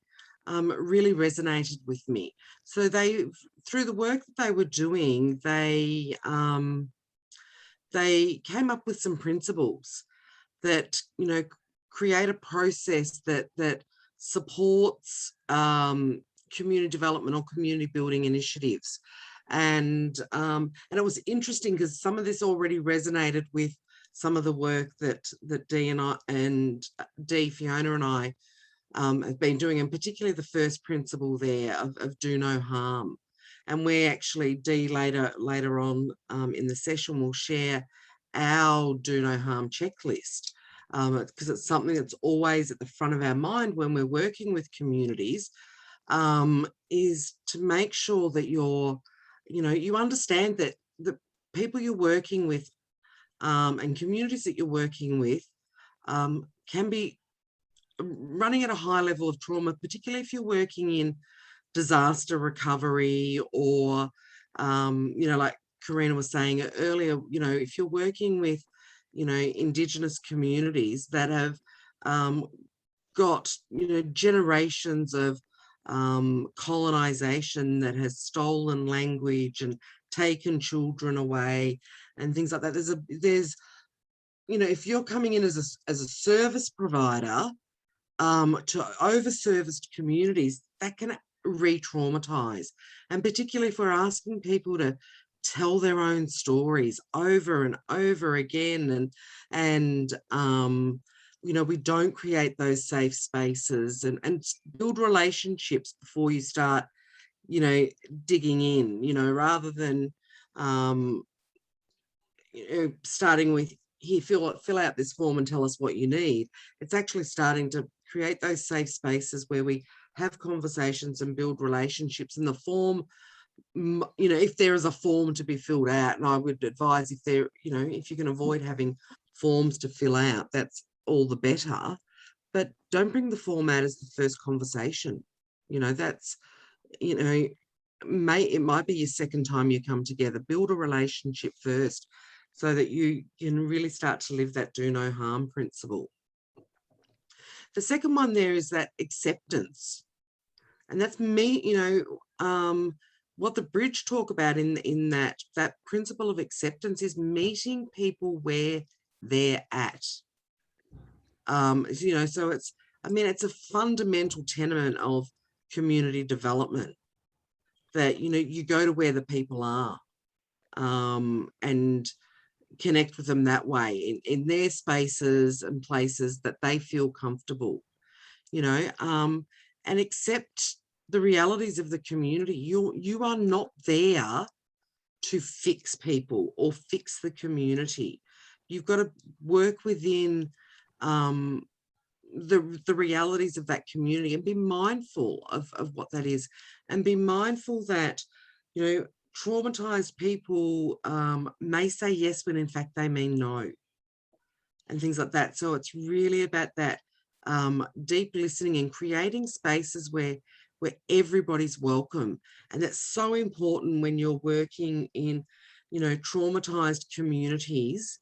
really resonated with me. So through the work that they were doing, they came up with some principles that, create a process that supports community development or community building initiatives. And it was interesting because some of this already resonated with some of the work that Fiona and I have been doing, and particularly the first principle there of do no harm. And we actually, Dee, later on in the session, will share our do no harm checklist, because it's something that's always at the front of our mind when we're working with communities, is to make sure that you understand that the people you're working with and communities that you're working with can be running at a high level of trauma, particularly if you're working in disaster recovery or, like Karina was saying earlier, if you're working with, Indigenous communities that have got, generations of colonization that has stolen language and taken children away and things like that. There's if you're coming in as a service provider to over-serviced communities, that can re-traumatize. And particularly if we're asking people to tell their own stories over and over again, and we don't create those safe spaces and build relationships before you start, digging in, rather than starting with, here, fill out this form and tell us what you need. It's actually starting to create those safe spaces where we have conversations and build relationships. And the form, if there is a form to be filled out, and I would advise if you can avoid having forms to fill out, that's all the better. But don't bring the form out as the first conversation. That's, it might be your second time you come together. Build a relationship first so that you can really start to live that do no harm principle. The second one there is that acceptance. And that's what the Bridge talk about in that principle of acceptance is meeting people where they're at. So it's a fundamental tenet of community development that, you go to where the people are and connect with them that way in their spaces and places that they feel comfortable, and accept the realities of the community. You are not there to fix people or fix the community. you've got to work within the realities of that community and be mindful of what that is, and be mindful that, you know, traumatized people may say yes when in fact they mean no, and things like that. So it's really about that deep listening and creating spaces where everybody's welcome. And that's so important when you're working in, you know, traumatized communities,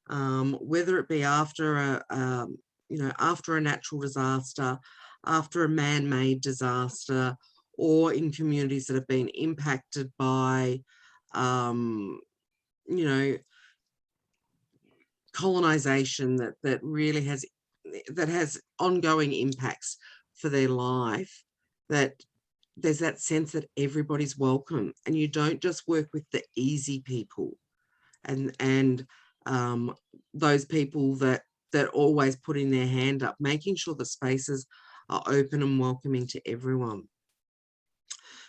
whether it be after a you know, after a natural disaster, after a man-made disaster, or in communities that have been impacted by, you know, colonization that really has ongoing impacts for their life, that there's that sense that everybody's welcome and you don't just work with the easy people and those people that always putting their hand up, making sure the spaces are open and welcoming to everyone.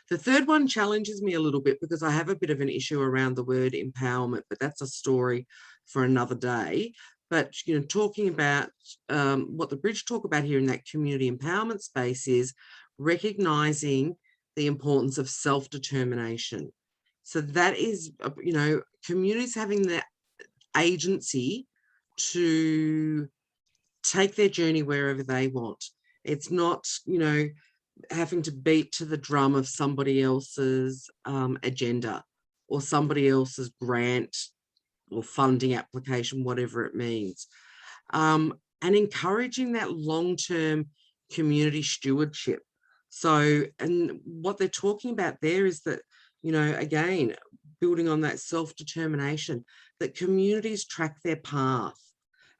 The third one challenges me a little bit because I have a bit of an issue around the word empowerment, but that's a story for another day. But, you know, talking about what the Bridge talk about here in that community empowerment space is recognizing the importance of self-determination. So that is, you know, communities having the agency to take their journey wherever they want. It's not, you know, having to beat to the drum of somebody else's agenda or somebody else's grant or funding application, whatever it means. And encouraging that long-term community stewardship. So, and what they're talking about there is that, you know, again, building on that self-determination, that communities track their path,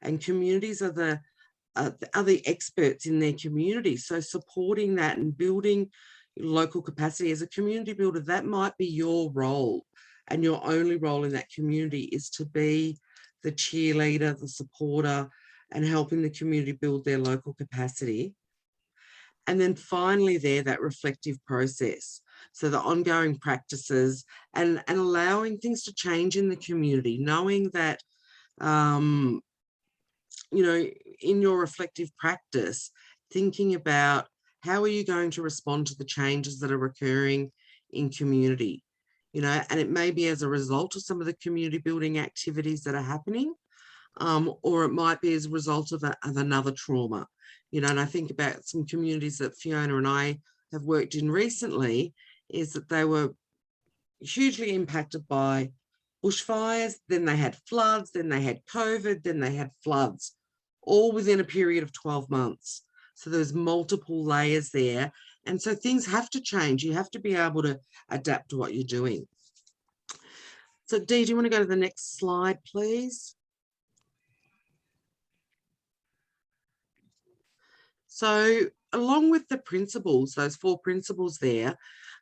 and communities are the experts in their community. So supporting that and building local capacity as a community builder, that might be your role, and your only role in that community is to be the cheerleader, the supporter, and helping the community build their local capacity. And then finally that reflective process. So the ongoing practices and allowing things to change in the community, knowing that, you know, in your reflective practice, thinking about how are you going to respond to the changes that are occurring in community, you know, and it may be as a result of some of the community building activities that are happening, or it might be as a result of another trauma, you know. And I think about some communities that Fiona and I have worked in recently, is that they were hugely impacted by bushfires, then they had floods, then they had COVID, then they had floods, all within a period of 12 months. So there's multiple layers there. And so things have to change. You have to be able to adapt to what you're doing. So Dee, do you want to go to the next slide, please? So along with the principles, those 4 principles there,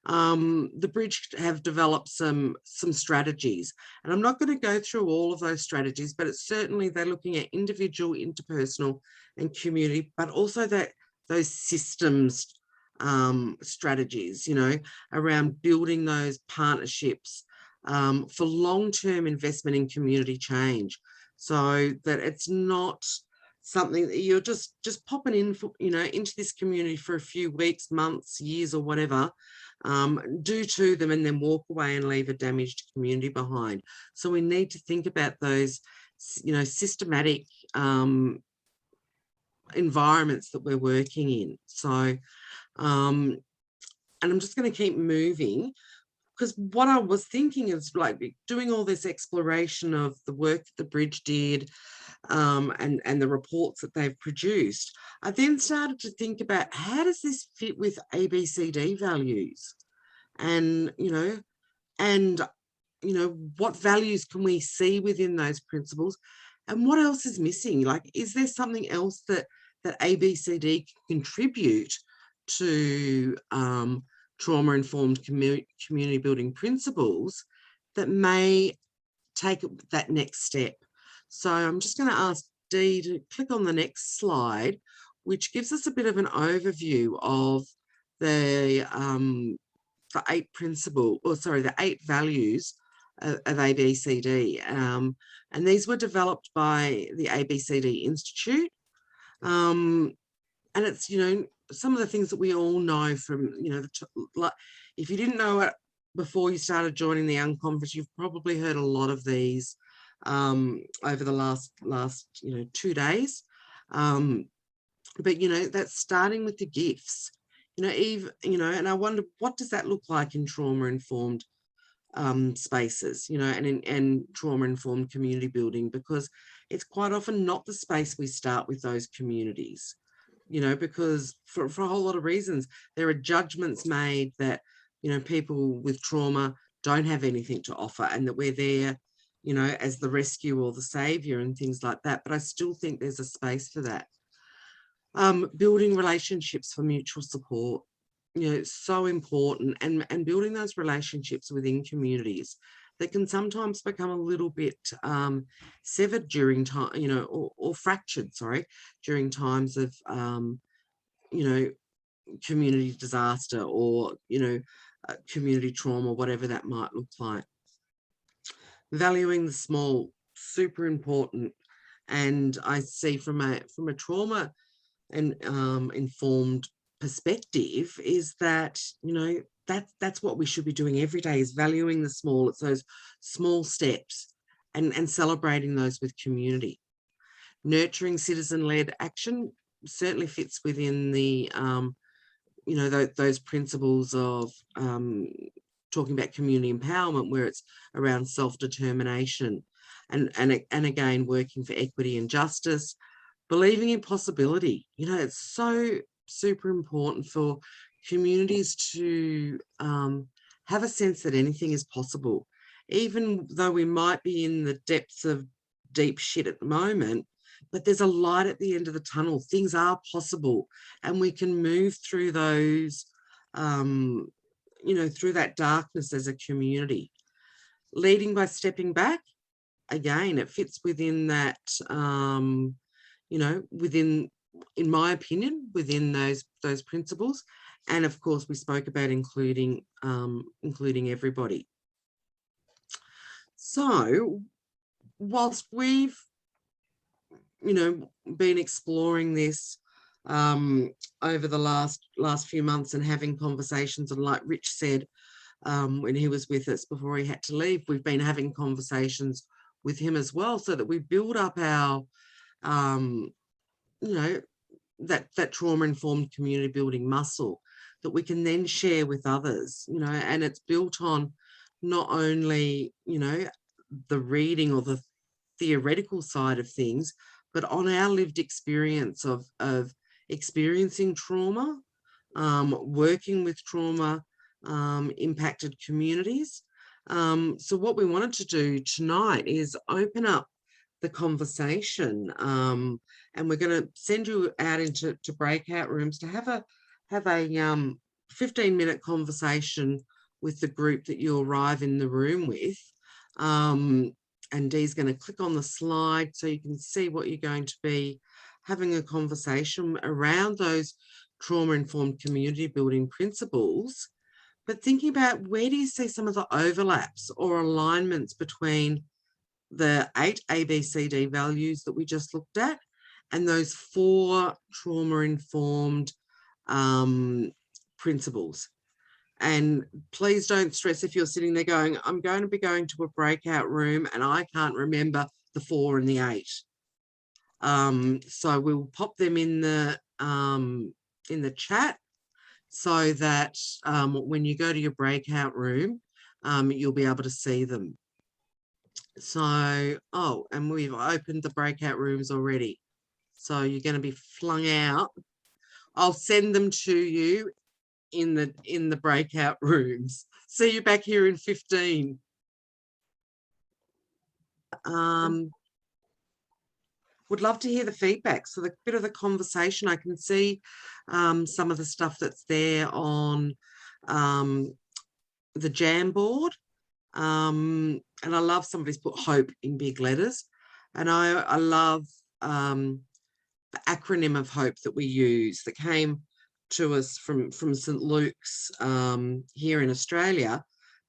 the Bridge have developed some strategies, and I'm not going to go through all of those strategies, but it's certainly they're looking at individual, interpersonal and community, but also those systems strategies, you know, around building those partnerships for long-term investment in community change, so that it's not something that you're just popping in for, you know, into this community for a few weeks, months, years or whatever, do to them and then walk away and leave a damaged community behind. So we need to think about those, you know, systematic environments that we're working in. So, and I'm just going to keep moving, because what I was thinking is like doing all this exploration of the work that the Bridge did, and the reports that they've produced, I then started to think about how does this fit with ABCD values, and what values can we see within those principles, and what else is missing? Like, is there something else that ABCD can contribute to trauma-informed community building principles that may take that next step? So I'm just going to ask Dee to click on the next slide, which gives us a bit of an overview of the 8 values ABCD. And these were developed by the ABCD Institute. And it's, you know, some of the things that we all know from, you know, like if you didn't know it before you started joining the Young Conference, you've probably heard a lot of these over the last 2 days. But, you know, that's starting with the gifts, you know, and I wonder, what does that look like in trauma-informed spaces, you know, and in trauma-informed community building, because it's quite often not the space we start with those communities, you know, because for a whole lot of reasons, there are judgments made that, you know, people with trauma don't have anything to offer, and that we're there, you know, as the rescue or the savior and things like that. But I still think there's a space for that. Building relationships for mutual support, you know, it's so important, and building those relationships within communities that can sometimes become a little bit severed during time, you know, or fractured, sorry, during times of, you know, community disaster or, you know, community trauma, whatever that might look like. Valuing the small, super important. And I see from a trauma and informed perspective is that, you know, that's what we should be doing every day, is valuing the small. It's those small steps and celebrating those with community. Nurturing citizen-led action certainly fits within the you know, those principles of talking about community empowerment, where it's around self-determination and again working for equity and justice. Believing in possibility, you know, it's so super important for communities to have a sense that anything is possible. Even though we might be in the depths of deep shit at the moment, but there's a light at the end of the tunnel. Things are possible, and we can move through those, you know, through that darkness as a community. Leading by stepping back, again, it fits within that, you know, within, in my opinion, within those principles. And of course, we spoke about including everybody. So whilst we've, you know, been exploring this over the last few months and having conversations, and like Rich said when he was with us before he had to leave, we've been having conversations with him as well, so that we build up our you know, that trauma-informed community building muscle that we can then share with others, you know, and it's built on not only, you know, the reading or the theoretical side of things, but on our lived experience of experiencing trauma, working with trauma impacted communities. So what we wanted to do tonight is open up the conversation, and we're going to send you out into breakout rooms to have a 15-minute conversation with the group that you arrive in the room with. And Dee's going to click on the slide so you can see what you're going to be having a conversation around those trauma-informed community building principles, but thinking about where do you see some of the overlaps or alignments between the 8 ABCD values that we just looked at and those 4 trauma-informed principles. And please don't stress if you're sitting there going, I'm going to be going to a breakout room and I can't remember the 4 and the 8. So we'll pop them in the chat so that when you go to your breakout room, you'll be able to see them. So, oh, and we've opened the breakout rooms already. So you're going to be flung out. I'll send them to you in the breakout rooms. See you back here in 15. Would love to hear the feedback. So the bit of the conversation, I can see some of the stuff that's there on the Jamboard. And I love somebody's put hope in big letters. And I love the acronym of hope that we use that came to us from St. Luke's here in Australia.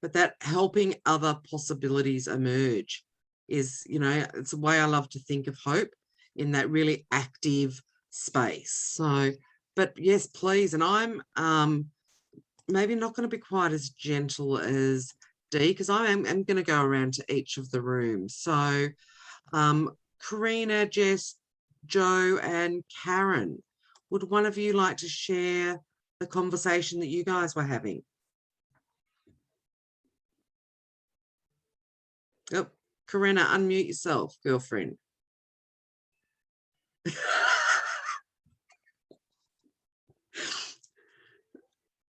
but that helping other possibilities emerge is, you know, it's the way I love to think of hope, in that really active space. So, but yes, please. And I'm maybe not going to be quite as gentle as Dee, because I am going to go around to each of the rooms. So Karina, Jess, Joe and Karen, would one of you like to share the conversation that you guys were having? Oh, Karina, unmute yourself, girlfriend.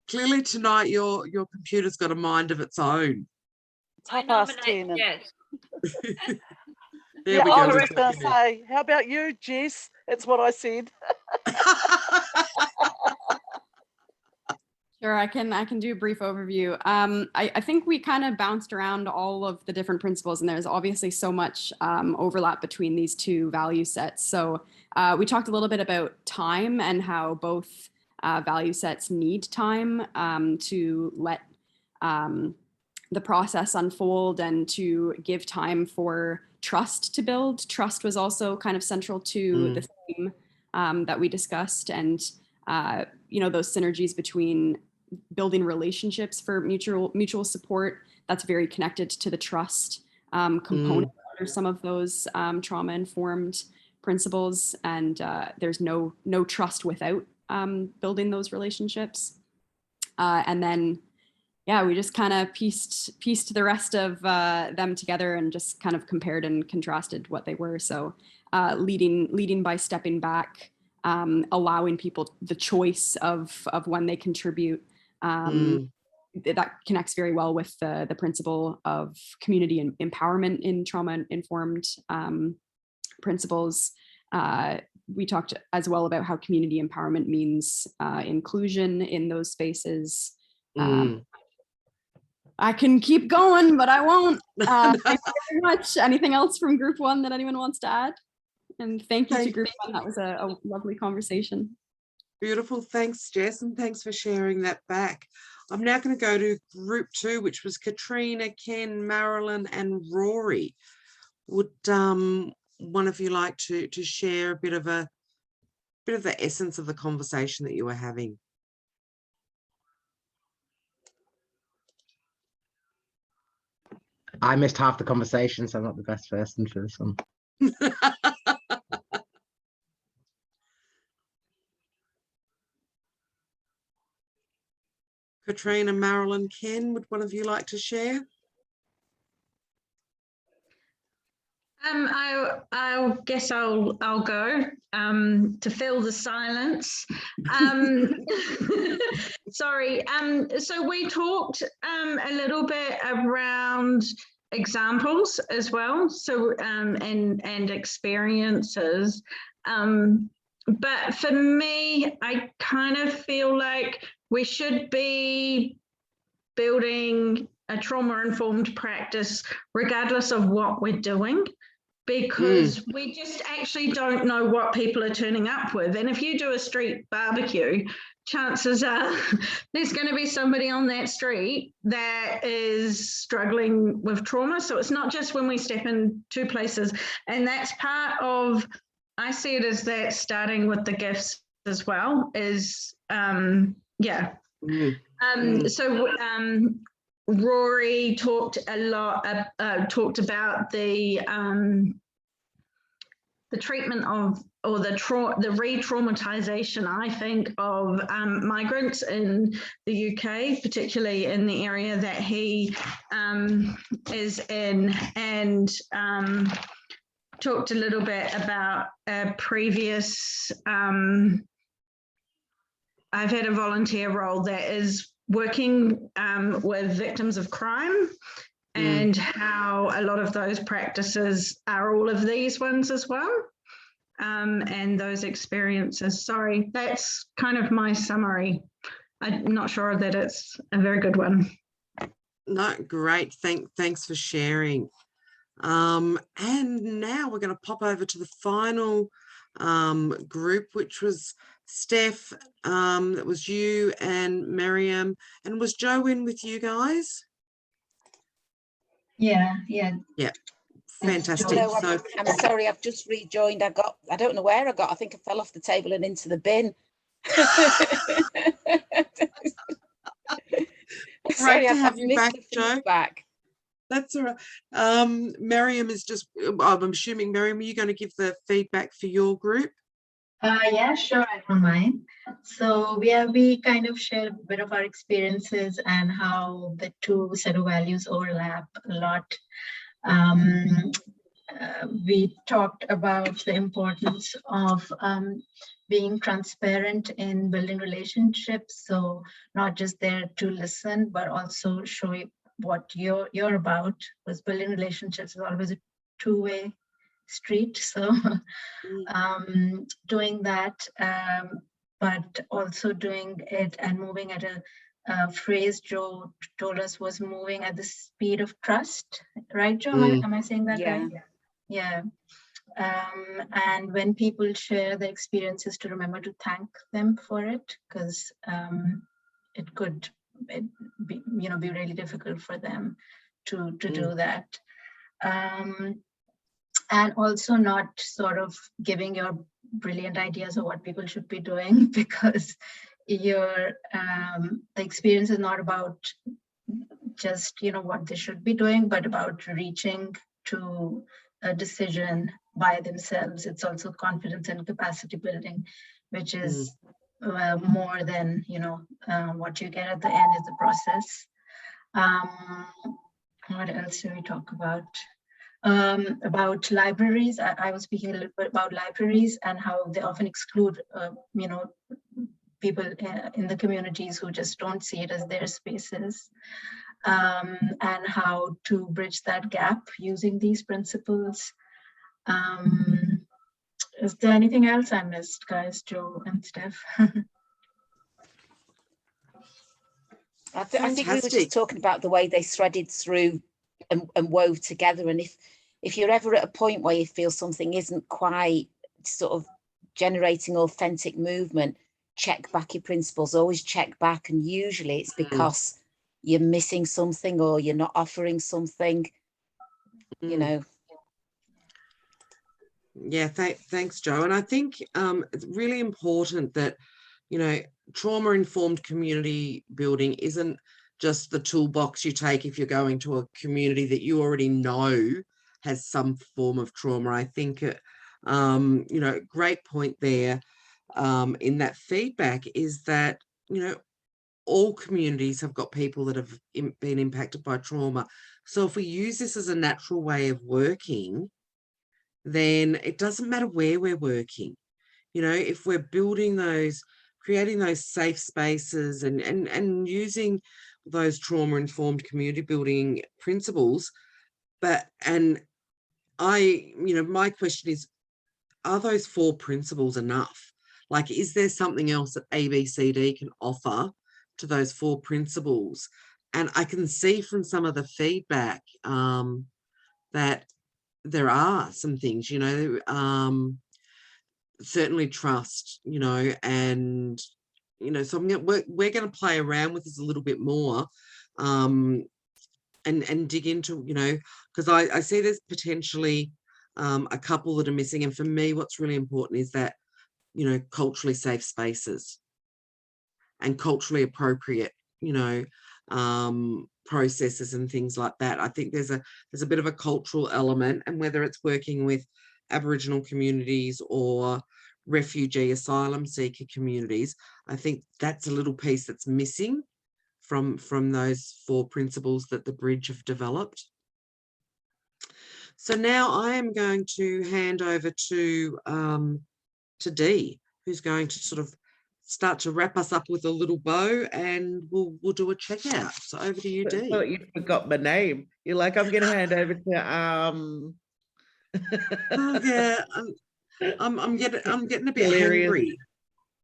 Clearly tonight your computer's got a mind of its own. It's 10:30. Yes. There Yeah, we I go. was just going to say, how about you, Jess? It's what I said. Sure, I can do a brief overview. I think we kind of bounced around all of the different principles, and there's obviously so much overlap between these two value sets. So we talked a little bit about time and how both value sets need time to let the process unfold and to give time for trust to build. Trust was also kind of central to the theme that we discussed, and you know, those synergies between building relationships for mutual support, that's very connected to the trust component under some of those trauma-informed principles. And there's no trust without building those relationships. And then, yeah, we just kind of pieced the rest of them together and just kind of compared and contrasted what they were. So leading by stepping back, allowing people the choice of when they contribute. That connects very well with the principle of community and empowerment in trauma-informed principles. We talked as well about how community empowerment means inclusion in those spaces. I can keep going, but I won't. Thank you very much. Anything else from group one that anyone wants to add? And thank you to group one. That was a lovely conversation. Beautiful. Thanks, Jess, and thanks for sharing that back. I'm now going to go to group two, which was Katrina, Ken, Marilyn, and Rory. Would one of you like to share a bit of the essence of the conversation that you were having? I missed half the conversation, so I'm not the best person for this one. Katrina, Marilyn, Ken, would one of you like to share? I guess I'll go to fill the silence. Sorry. So we talked a little bit around examples as well. So and experiences. But for me, I kind of feel like we should be building a trauma-informed practice regardless of what we're doing, because we just actually don't know what people are turning up with. And if you do a street barbecue, chances are there's going to be somebody on that street that is struggling with trauma. So it's not just when we step into places. And that's part of, I see it as that starting with the gifts as well, is Rory talked a lot, talked about the treatment of, or the re-traumatization, I think, of migrants in the UK, particularly in the area that he is in, and talked a little bit about a previous, I've had a volunteer role that is working with victims of crime, and how a lot of those practices are all of these ones as well, and those experiences. Sorry, that's kind of my summary. I'm not sure that it's a very good one. No, great. Thanks for sharing. And now we're going to pop over to the final group, which was Steph, that was you and Miriam. And was Joe in with you guys? Yeah. Fantastic. No, So I'm sorry, I've just rejoined. I don't know where I got. I think I fell off the table and into the bin. great to have you back, Joe. That's all right. Miriam is just, I'm assuming, Miriam, are you going to give the feedback for your group? Yeah, sure, I don't mind. So we kind of share a bit of our experiences and how the two set of values overlap a lot. We talked about the importance of being transparent in building relationships. So not just there to listen, but also show what you're about, because building relationships is always a two-way street. So doing that, but also doing it and moving at a phrase Joe told us was moving at the speed of trust, right, Joe? Am I saying that right? Yeah. And when people share their experiences, to remember to thank them for it, because it could be really difficult for them to do that. And also not sort of giving your brilliant ideas of what people should be doing, because the experience is not about just what they should be doing, but about reaching to a decision by themselves. It's also confidence and capacity building, which is more than what you get at the end is the process. What else do we talk about? About libraries. I was speaking a little bit about libraries and how they often exclude people in the communities who just don't see it as their spaces, and how to bridge that gap using these principles. Is there anything else I missed, guys, Joe and Steph? I think we were just talking about the way they threaded through and wove together. And if you're ever at a point where you feel something isn't quite sort of generating authentic movement, check back your principles, always check back. And usually it's because you're missing something or you're not offering something, Yeah, thanks, Joe. And I think it's really important that, trauma-informed community building isn't just the toolbox you take if you're going to a community that you already know has some form of trauma. I think, great point there in that feedback is that, all communities have got people that have been impacted by trauma. So if we use this as a natural way of working, then it doesn't matter where we're working. If we're building creating those safe spaces and using those trauma-informed community building principles. My question is, are those 4 principles enough? Like, is there something else that ABCD can offer to those 4 principles? And I can see from some of the feedback that there are some things, certainly trust, and, so we're going to play around with this a little bit more and dig into, because I see there's potentially a couple that are missing. And for me, what's really important is that, culturally safe spaces and culturally appropriate, processes and things like that. I think there's a bit of a cultural element, and whether it's working with Aboriginal communities or refugee asylum seeker communities, I think that's a little piece that's missing from those 4 principles that the Bridge have developed. So now I am going to hand over to Dee, who's going to sort of start to wrap us up with a little bow, and we'll do a checkout. So over to you, Dee. I thought you forgot my name. You're like, I'm going to hand over to Oh, yeah, I'm getting a bit Hilarious.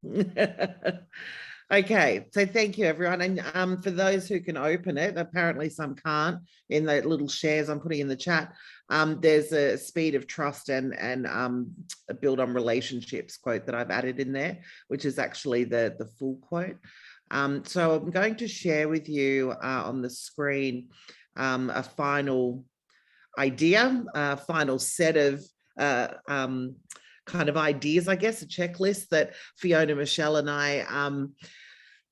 hungry. Okay, so thank you, everyone. And for those who can open it, apparently some can't, in the little shares I'm putting in the chat, there's a speed of trust and a build on relationships quote that I've added in there, which is actually the full quote. So I'm going to share with you on the screen a final idea, a final set of kind of ideas, I guess, a checklist that Fiona, Michelle and I,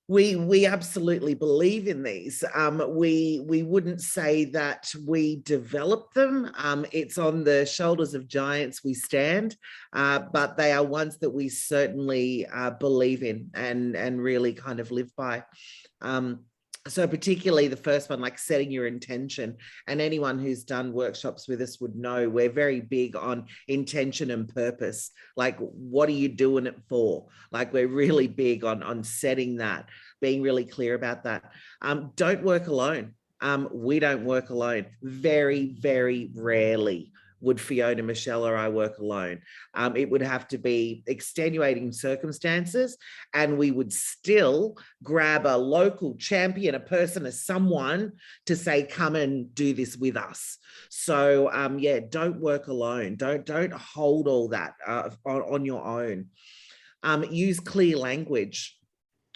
we absolutely believe in these. We wouldn't say that we developed them. It's on the shoulders of giants we stand, but they are ones that we certainly believe in and really kind of live by. So particularly the first one, like setting your intention, and anyone who's done workshops with us would know we're very big on intention and purpose. Like, what are you doing it for? Like, we're really big on setting that, being really clear about that. Don't work alone. We don't work alone. Very, very rarely would Fiona, Michelle, or I work alone. It would have to be extenuating circumstances, and we would still grab a local champion, a person, someone to say, come and do this with us. So yeah, don't work alone. Don't hold all that on your own. Use clear language.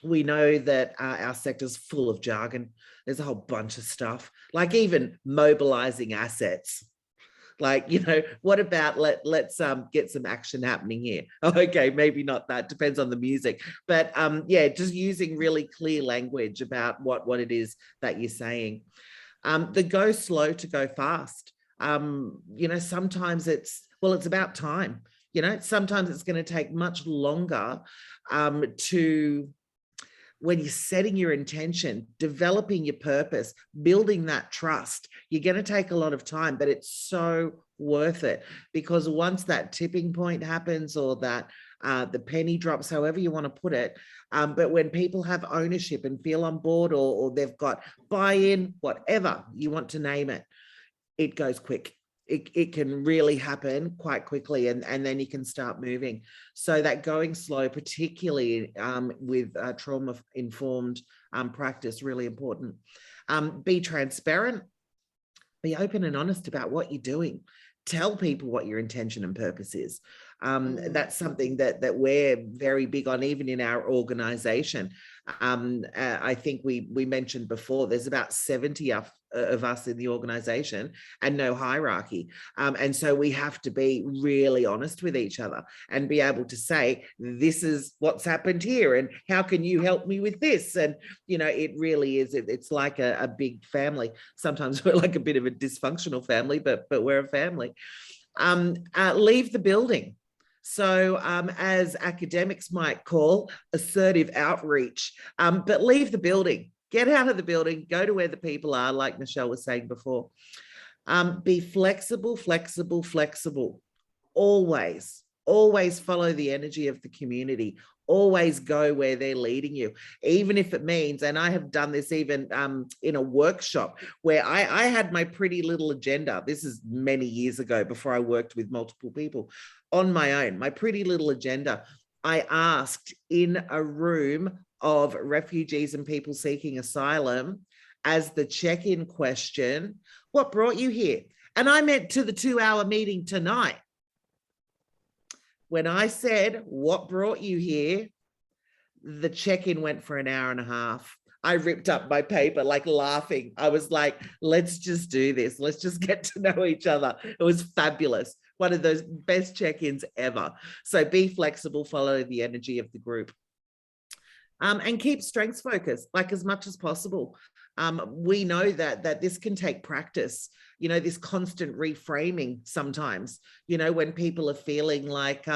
We know that our sector's full of jargon. There's a whole bunch of stuff, like even mobilizing assets. Like, you know, what about let's get some action happening here? Oh, okay, maybe not that, depends on the music. But yeah, just using really clear language about what it is that you're saying. The go slow to go fast. You know, sometimes it's about time. You know, sometimes it's going to take much longer when you're setting your intention, developing your purpose, building that trust. You're going to take a lot of time, but it's so worth it, because once that tipping point happens, or that the penny drops, however you want to put it, but when people have ownership and feel on board, or they've got buy-in, whatever you want to name it, it goes quick. It can really happen quite quickly, and then you can start moving. So that going slow, particularly with trauma-informed practice, really important. Be transparent, be open and honest about what you're doing. Tell people what your intention and purpose is. That's something that we're very big on, even in our organization. I think we mentioned before, there's about 70 of us in the organization, and no hierarchy. And so we have to be really honest with each other and be able to say, this is what's happened here, and how can you help me with this? And, you know, it really is, it's like a big family. Sometimes we're like a bit of a dysfunctional family, but we're a family. Leave the building. So as academics might call, assertive outreach, but leave the building. Get out of the building, go to where the people are, like Michelle was saying before. Be flexible, flexible, flexible. Always follow the energy of the community. Always go where they're leading you, even if it means, and I have done this even in a workshop where I had my pretty little agenda. This is many years ago, before I worked with multiple people, on my own, my pretty little agenda. I asked in a room of refugees and people seeking asylum, as the check-in question, what brought you here? And I meant to the 2-hour meeting tonight. When I said, what brought you here? The check-in went for an hour and a half. I ripped up my paper, like laughing. I was like, let's just do this. Let's just get to know each other. It was fabulous. One of those best check-ins ever. So be flexible, follow the energy of the group. And keep strengths focused, like as much as possible. We know that this can take practice, you know, this constant reframing sometimes, you know, when people are feeling like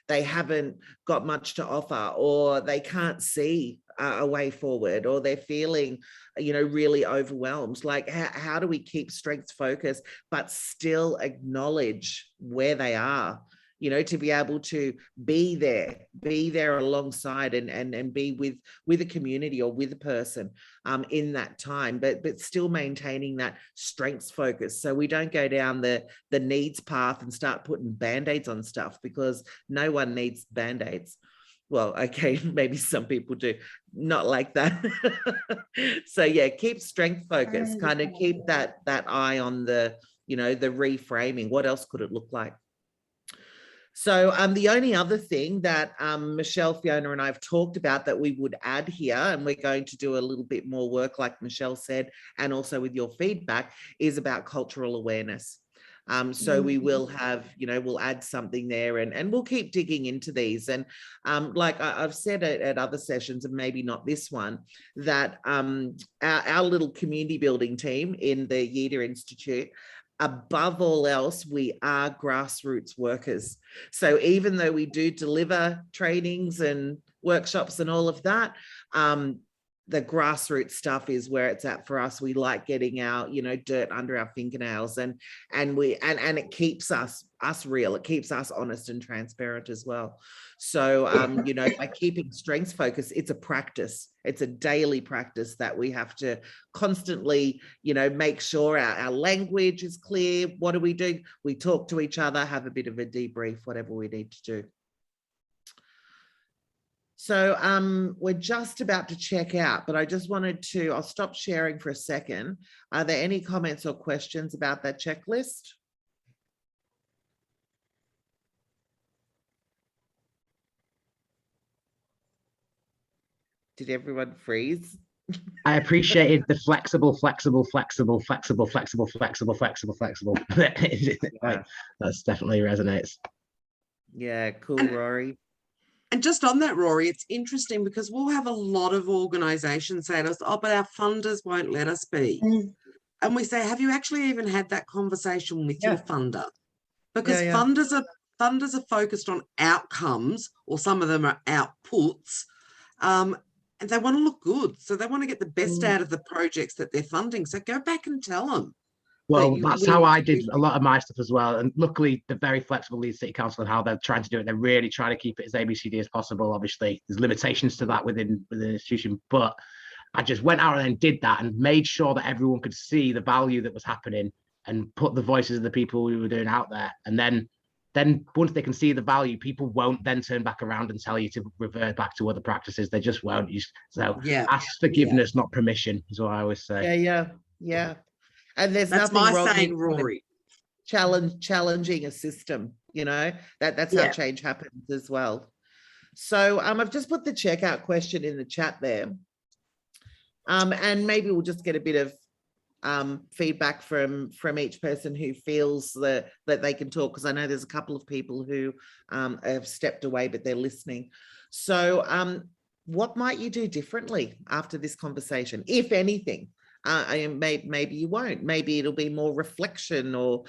they haven't got much to offer, or they can't see a way forward, or they're feeling, you know, really overwhelmed. Like, how do we keep strengths focused, but still acknowledge where they are? You know, to be able to be there alongside and be with a community or with a person in that time, but still maintaining that strengths focus. So we don't go down the needs path and start putting band-aids on stuff, because no one needs band-aids. Well, okay, maybe some people do, not like that. So yeah, keep strength focus, kind of keep that eye on the, you know, the reframing. What else could it look like? So the only other thing that Michelle, Fiona and I have talked about that we would add here, and we're going to do a little bit more work like Michelle said, and also with your feedback, is about cultural awareness. So we will have, we'll add something there, and we'll keep digging into these. And like I've said at other sessions, and maybe not this one, that our little community building team in the YEDA Institute, above all else, we are grassroots workers. So even though we do deliver trainings and workshops and all of that, the grassroots stuff is where it's at for us. We like getting our, dirt under our fingernails, and it keeps us real. It keeps us honest and transparent as well. So, by keeping strengths focused, it's a practice. It's a daily practice that we have to constantly, make sure our language is clear. What do? We talk to each other, have a bit of a debrief, whatever we need to do. So we're just about to check out, but I just wanted to, I'll stop sharing for a second. Are there any comments or questions about that checklist? Did everyone freeze? I appreciated the flexible. Like, that's definitely resonates. Yeah, cool, Rory. And just on that, Rory, it's interesting because we'll have a lot of organisations say to us, oh, but our funders won't let us be. And we say, have you actually even had that conversation with your funder? Because funders are focused on outcomes, or some of them are outputs, and they want to look good. So they want to get the best out of the projects that they're funding. So go back and tell them. Well, that's how I did a lot of my stuff as well. And luckily, they're very flexible, Leeds City Council, and how they're trying to do it. They're really trying to keep it as ABCD as possible. Obviously, there's limitations to that within the institution. But I just went out and then did that and made sure that everyone could see the value that was happening and put the voices of the people we were doing out there. And then once they can see the value, people won't then turn back around and tell you to revert back to other practices. They just won't. So ask forgiveness, not permission, is what I always say. Yeah. And there's that's nothing my wrong saying, with Rory. Challenging a system, that's how change happens as well. So I've just put the checkout question in the chat there. And maybe we'll just get a bit of feedback from each person who feels that they can talk, because I know there's a couple of people who have stepped away, but they're listening. So what might you do differently after this conversation, if anything? Maybe you won't. Maybe it'll be more reflection or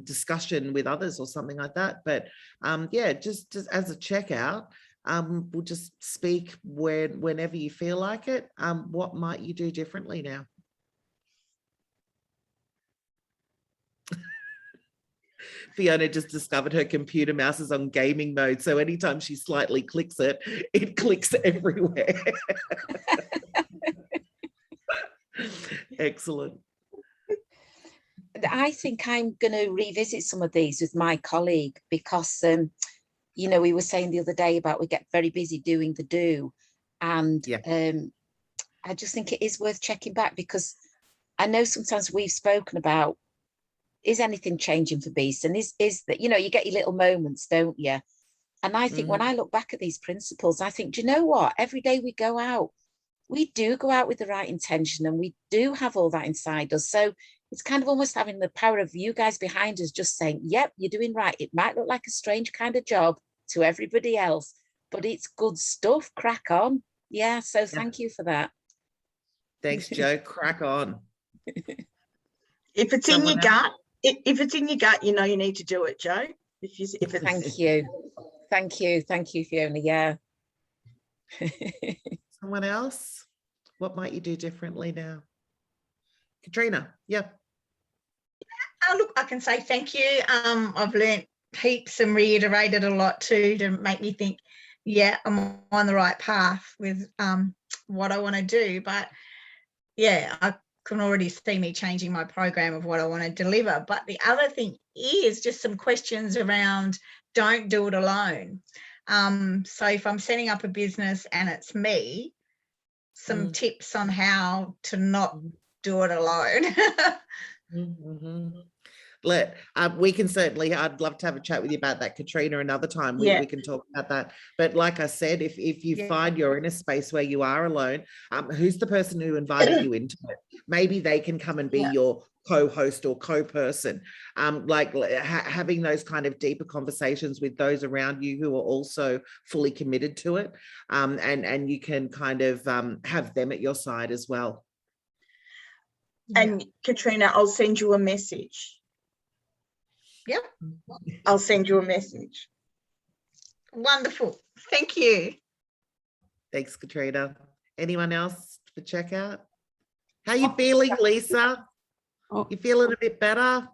discussion with others or something like that. But just as a checkout, we'll just speak whenever you feel like it. What might you do differently now? Fiona just discovered her computer mouse is on gaming mode, so anytime she slightly clicks it, it clicks everywhere. Excellent. I think I'm going to revisit some of these with my colleague, because we were saying the other day about we get very busy doing the do, and I just think it is worth checking back, because I know sometimes we've spoken about, is anything changing for Beast, and is that, you get your little moments, don't you? And I think when I look back at these principles, I think, do you know what? Every day we go out, we do go out with the right intention, and we do have all that inside us. So it's kind of almost having the power of you guys behind us just saying, yep, you're doing right. It might look like a strange kind of job to everybody else, but it's good stuff. Crack on. Yeah. So thank you for that. Thanks, Joe. Crack on. If it's in your gut, if it's in your gut, you need to do it, Joe. Thank you. Thank you, Fiona. Yeah. Someone else? What might you do differently now? Katrina, look, I can say thank you. I've learned heaps and reiterated a lot too, to make me think, I'm on the right path with what I want to do. But I can already see me changing my program of what I want to deliver. But the other thing is just some questions around don't do it alone. So if I'm setting up a business and it's me, some tips on how to not do it alone. we can certainly, I'd love to have a chat with you about that, Katrina, another time. We can talk about that. But like I said, if you find you're in a space where you are alone, who's the person who invited you into it? Maybe they can come and be your co-host or co-person. Having those kind of deeper conversations with those around you who are also fully committed to it, and you can kind of have them at your side as well. And Katrina, I'll send you a message. Yep. I'll send you a message. Wonderful. Thank you. Thanks, Katrina. Anyone else for checkout? How you feeling, Lisa? You feeling a bit better?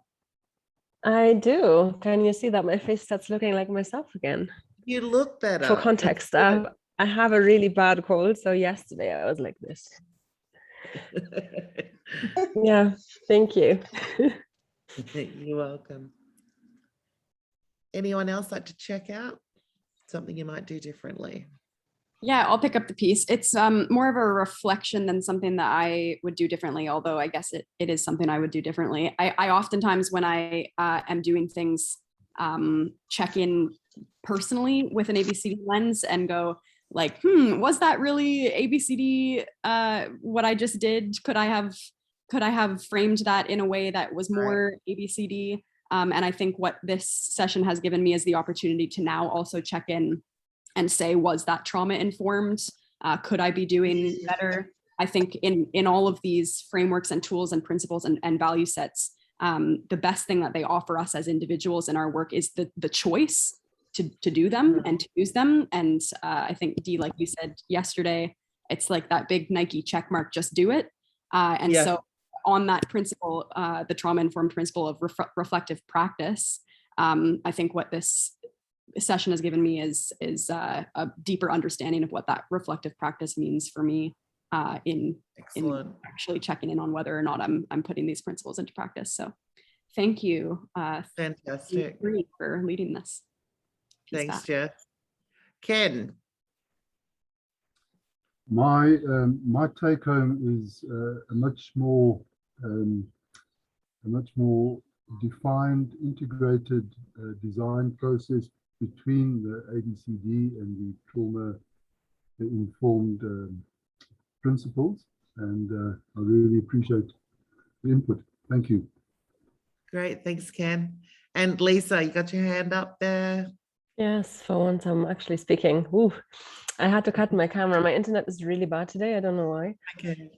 I do. Can you see that my face starts looking like myself again? You look better. For context, I have a really bad cold, so yesterday I was like this. Yeah, thank you. You're welcome. Anyone else like to check out something you might do differently? Yeah, I'll pick up the piece. It's more of a reflection than something that I would do differently, although I guess it is something I would do differently. I oftentimes, when I am doing things, check in personally with an ABCD lens and go like, was that really ABCD what I just did? Could I have framed that in a way that was more ABCD? And I think what this session has given me is the opportunity to now also check in and say, was that trauma informed? Could I be doing better? I think in all of these frameworks and tools and principles and value sets, the best thing that they offer us as individuals in our work is the choice to do them and to use them. And I think, Dee, like you said yesterday, it's like that big Nike check mark, just do it. So on that principle, the trauma-informed principle of reflective practice, I think what this session has given me is a deeper understanding of what that reflective practice means for me in actually checking in on whether or not I'm putting these principles into practice. So thank you. Fantastic. For leading this. Thanks, Jeff. Ken. My take home is a much more defined, integrated design process between the ABCD and the trauma-informed principles, and I really appreciate the input. Thank you. Great, thanks, Ken. And Lisa, you got your hand up there? Yes, for once I'm actually speaking. Ooh, I had to cut my camera. My internet is really bad today. I don't know why. Okay.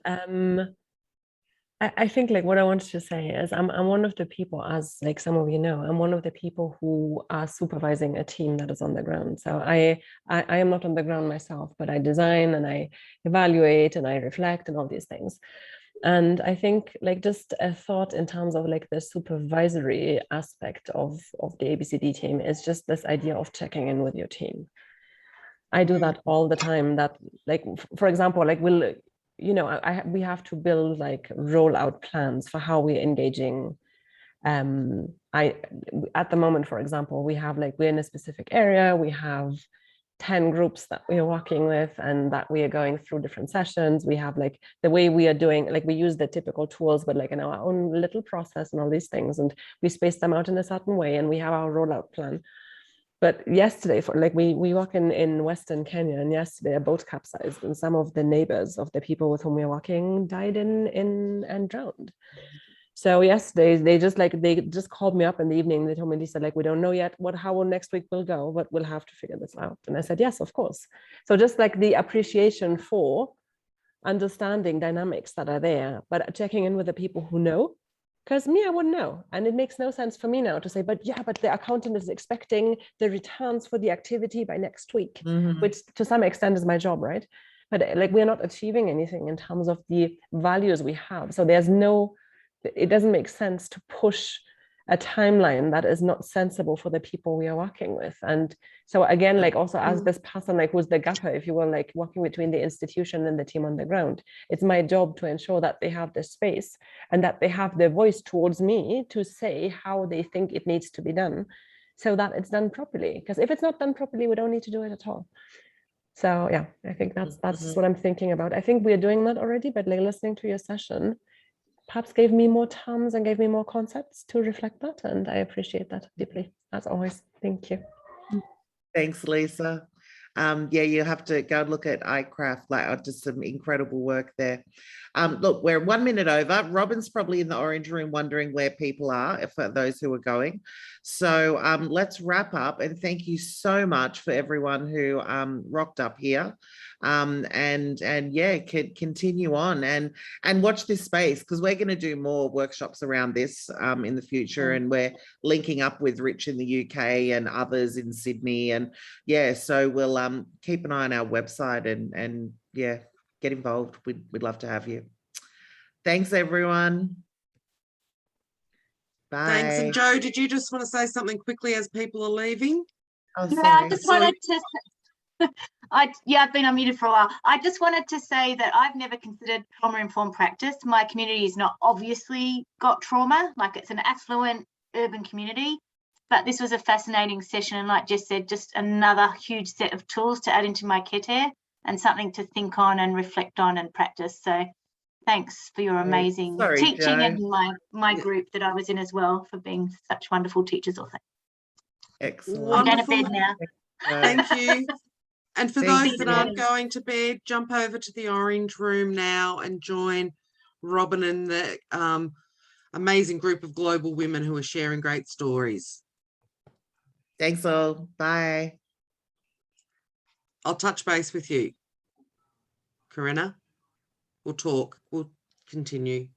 I think like what I wanted to say is I'm one of the people, as like some of you know, I'm one of the people who are supervising a team that is on the ground. So I am not on the ground myself, but I design and I evaluate and I reflect and all these things. And I think like just a thought in terms of like the supervisory aspect of the ABCD team is just this idea of checking in with your team. I do that all the time. That like, for example, like we have to build like rollout plans for how we're engaging. At the moment, for example, we're in a specific area. We have 10 groups that we are working with and that we are going through different sessions. We have like the way we are doing, like we use the typical tools, but like in our own little process and all these things. And we space them out in a certain way and we have our rollout plan. But yesterday, for like we work in Western Kenya, and yesterday a boat capsized and some of the neighbors of the people with whom we are working died and drowned. So yesterday they just called me up in the evening. They told me, Lisa, like we don't know yet how next week will go, but we'll have to figure this out. And I said, yes, of course. So just like the appreciation for understanding dynamics that are there, but checking in with the people who know. Because I wouldn't know. And it makes no sense for me now to say, but the accountant is expecting the returns for the activity by next week, which to some extent is my job, right? But like we're not achieving anything in terms of the values we have. So it doesn't make sense to push a timeline that is not sensible for the people we are working with. And so again, like also as this person, like who's the gapper, if you will, like working between the institution and the team on the ground, it's my job to ensure that they have the space and that they have the voice towards me to say how they think it needs to be done so that it's done properly. Because if it's not done properly, we don't need to do it at all. So yeah, I think that's what I'm thinking about. I think we're doing that already, but like listening to your session, perhaps gave me more terms and gave me more concepts to reflect that. And I appreciate that deeply, as always. Thank you. Thanks, Lisa. Yeah, you have to go and look at iCraft, like just some incredible work there. Look, we're 1 minute over. Robin's probably in the orange room wondering where people are, for those who are going. So let's wrap up, and thank you so much for everyone who rocked up here. And yeah, continue on and watch this space, because we're going to do more workshops around this in the future, and we're linking up with Rich in the UK and others in Sydney, and yeah, so we'll keep an eye on our website and yeah, get involved. We'd love to have you. Thanks, everyone. Bye. Thanks. And Joe, did you just want to say something quickly as people are leaving? Oh, Yeah, sorry. I just wanted to. I've been unmuted for a while. I just wanted to say that I've never considered trauma-informed practice. My community is not obviously got trauma, like it's an affluent urban community, but this was a fascinating session, and like Jess said, just another huge set of tools to add into my kit here and something to think on and reflect on and practice. So thanks for your amazing teaching, Joe. And my group that I was in as well, for being such wonderful teachers also. Excellent. I'm going to bed now. Thank you. And for Thank those that aren't going to bed, jump over to the orange room now and join Robin and the amazing group of global women who are sharing great stories. Thanks all. Bye. I'll touch base with you, Corinna. We'll talk. We'll continue.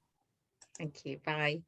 Thank you. Bye.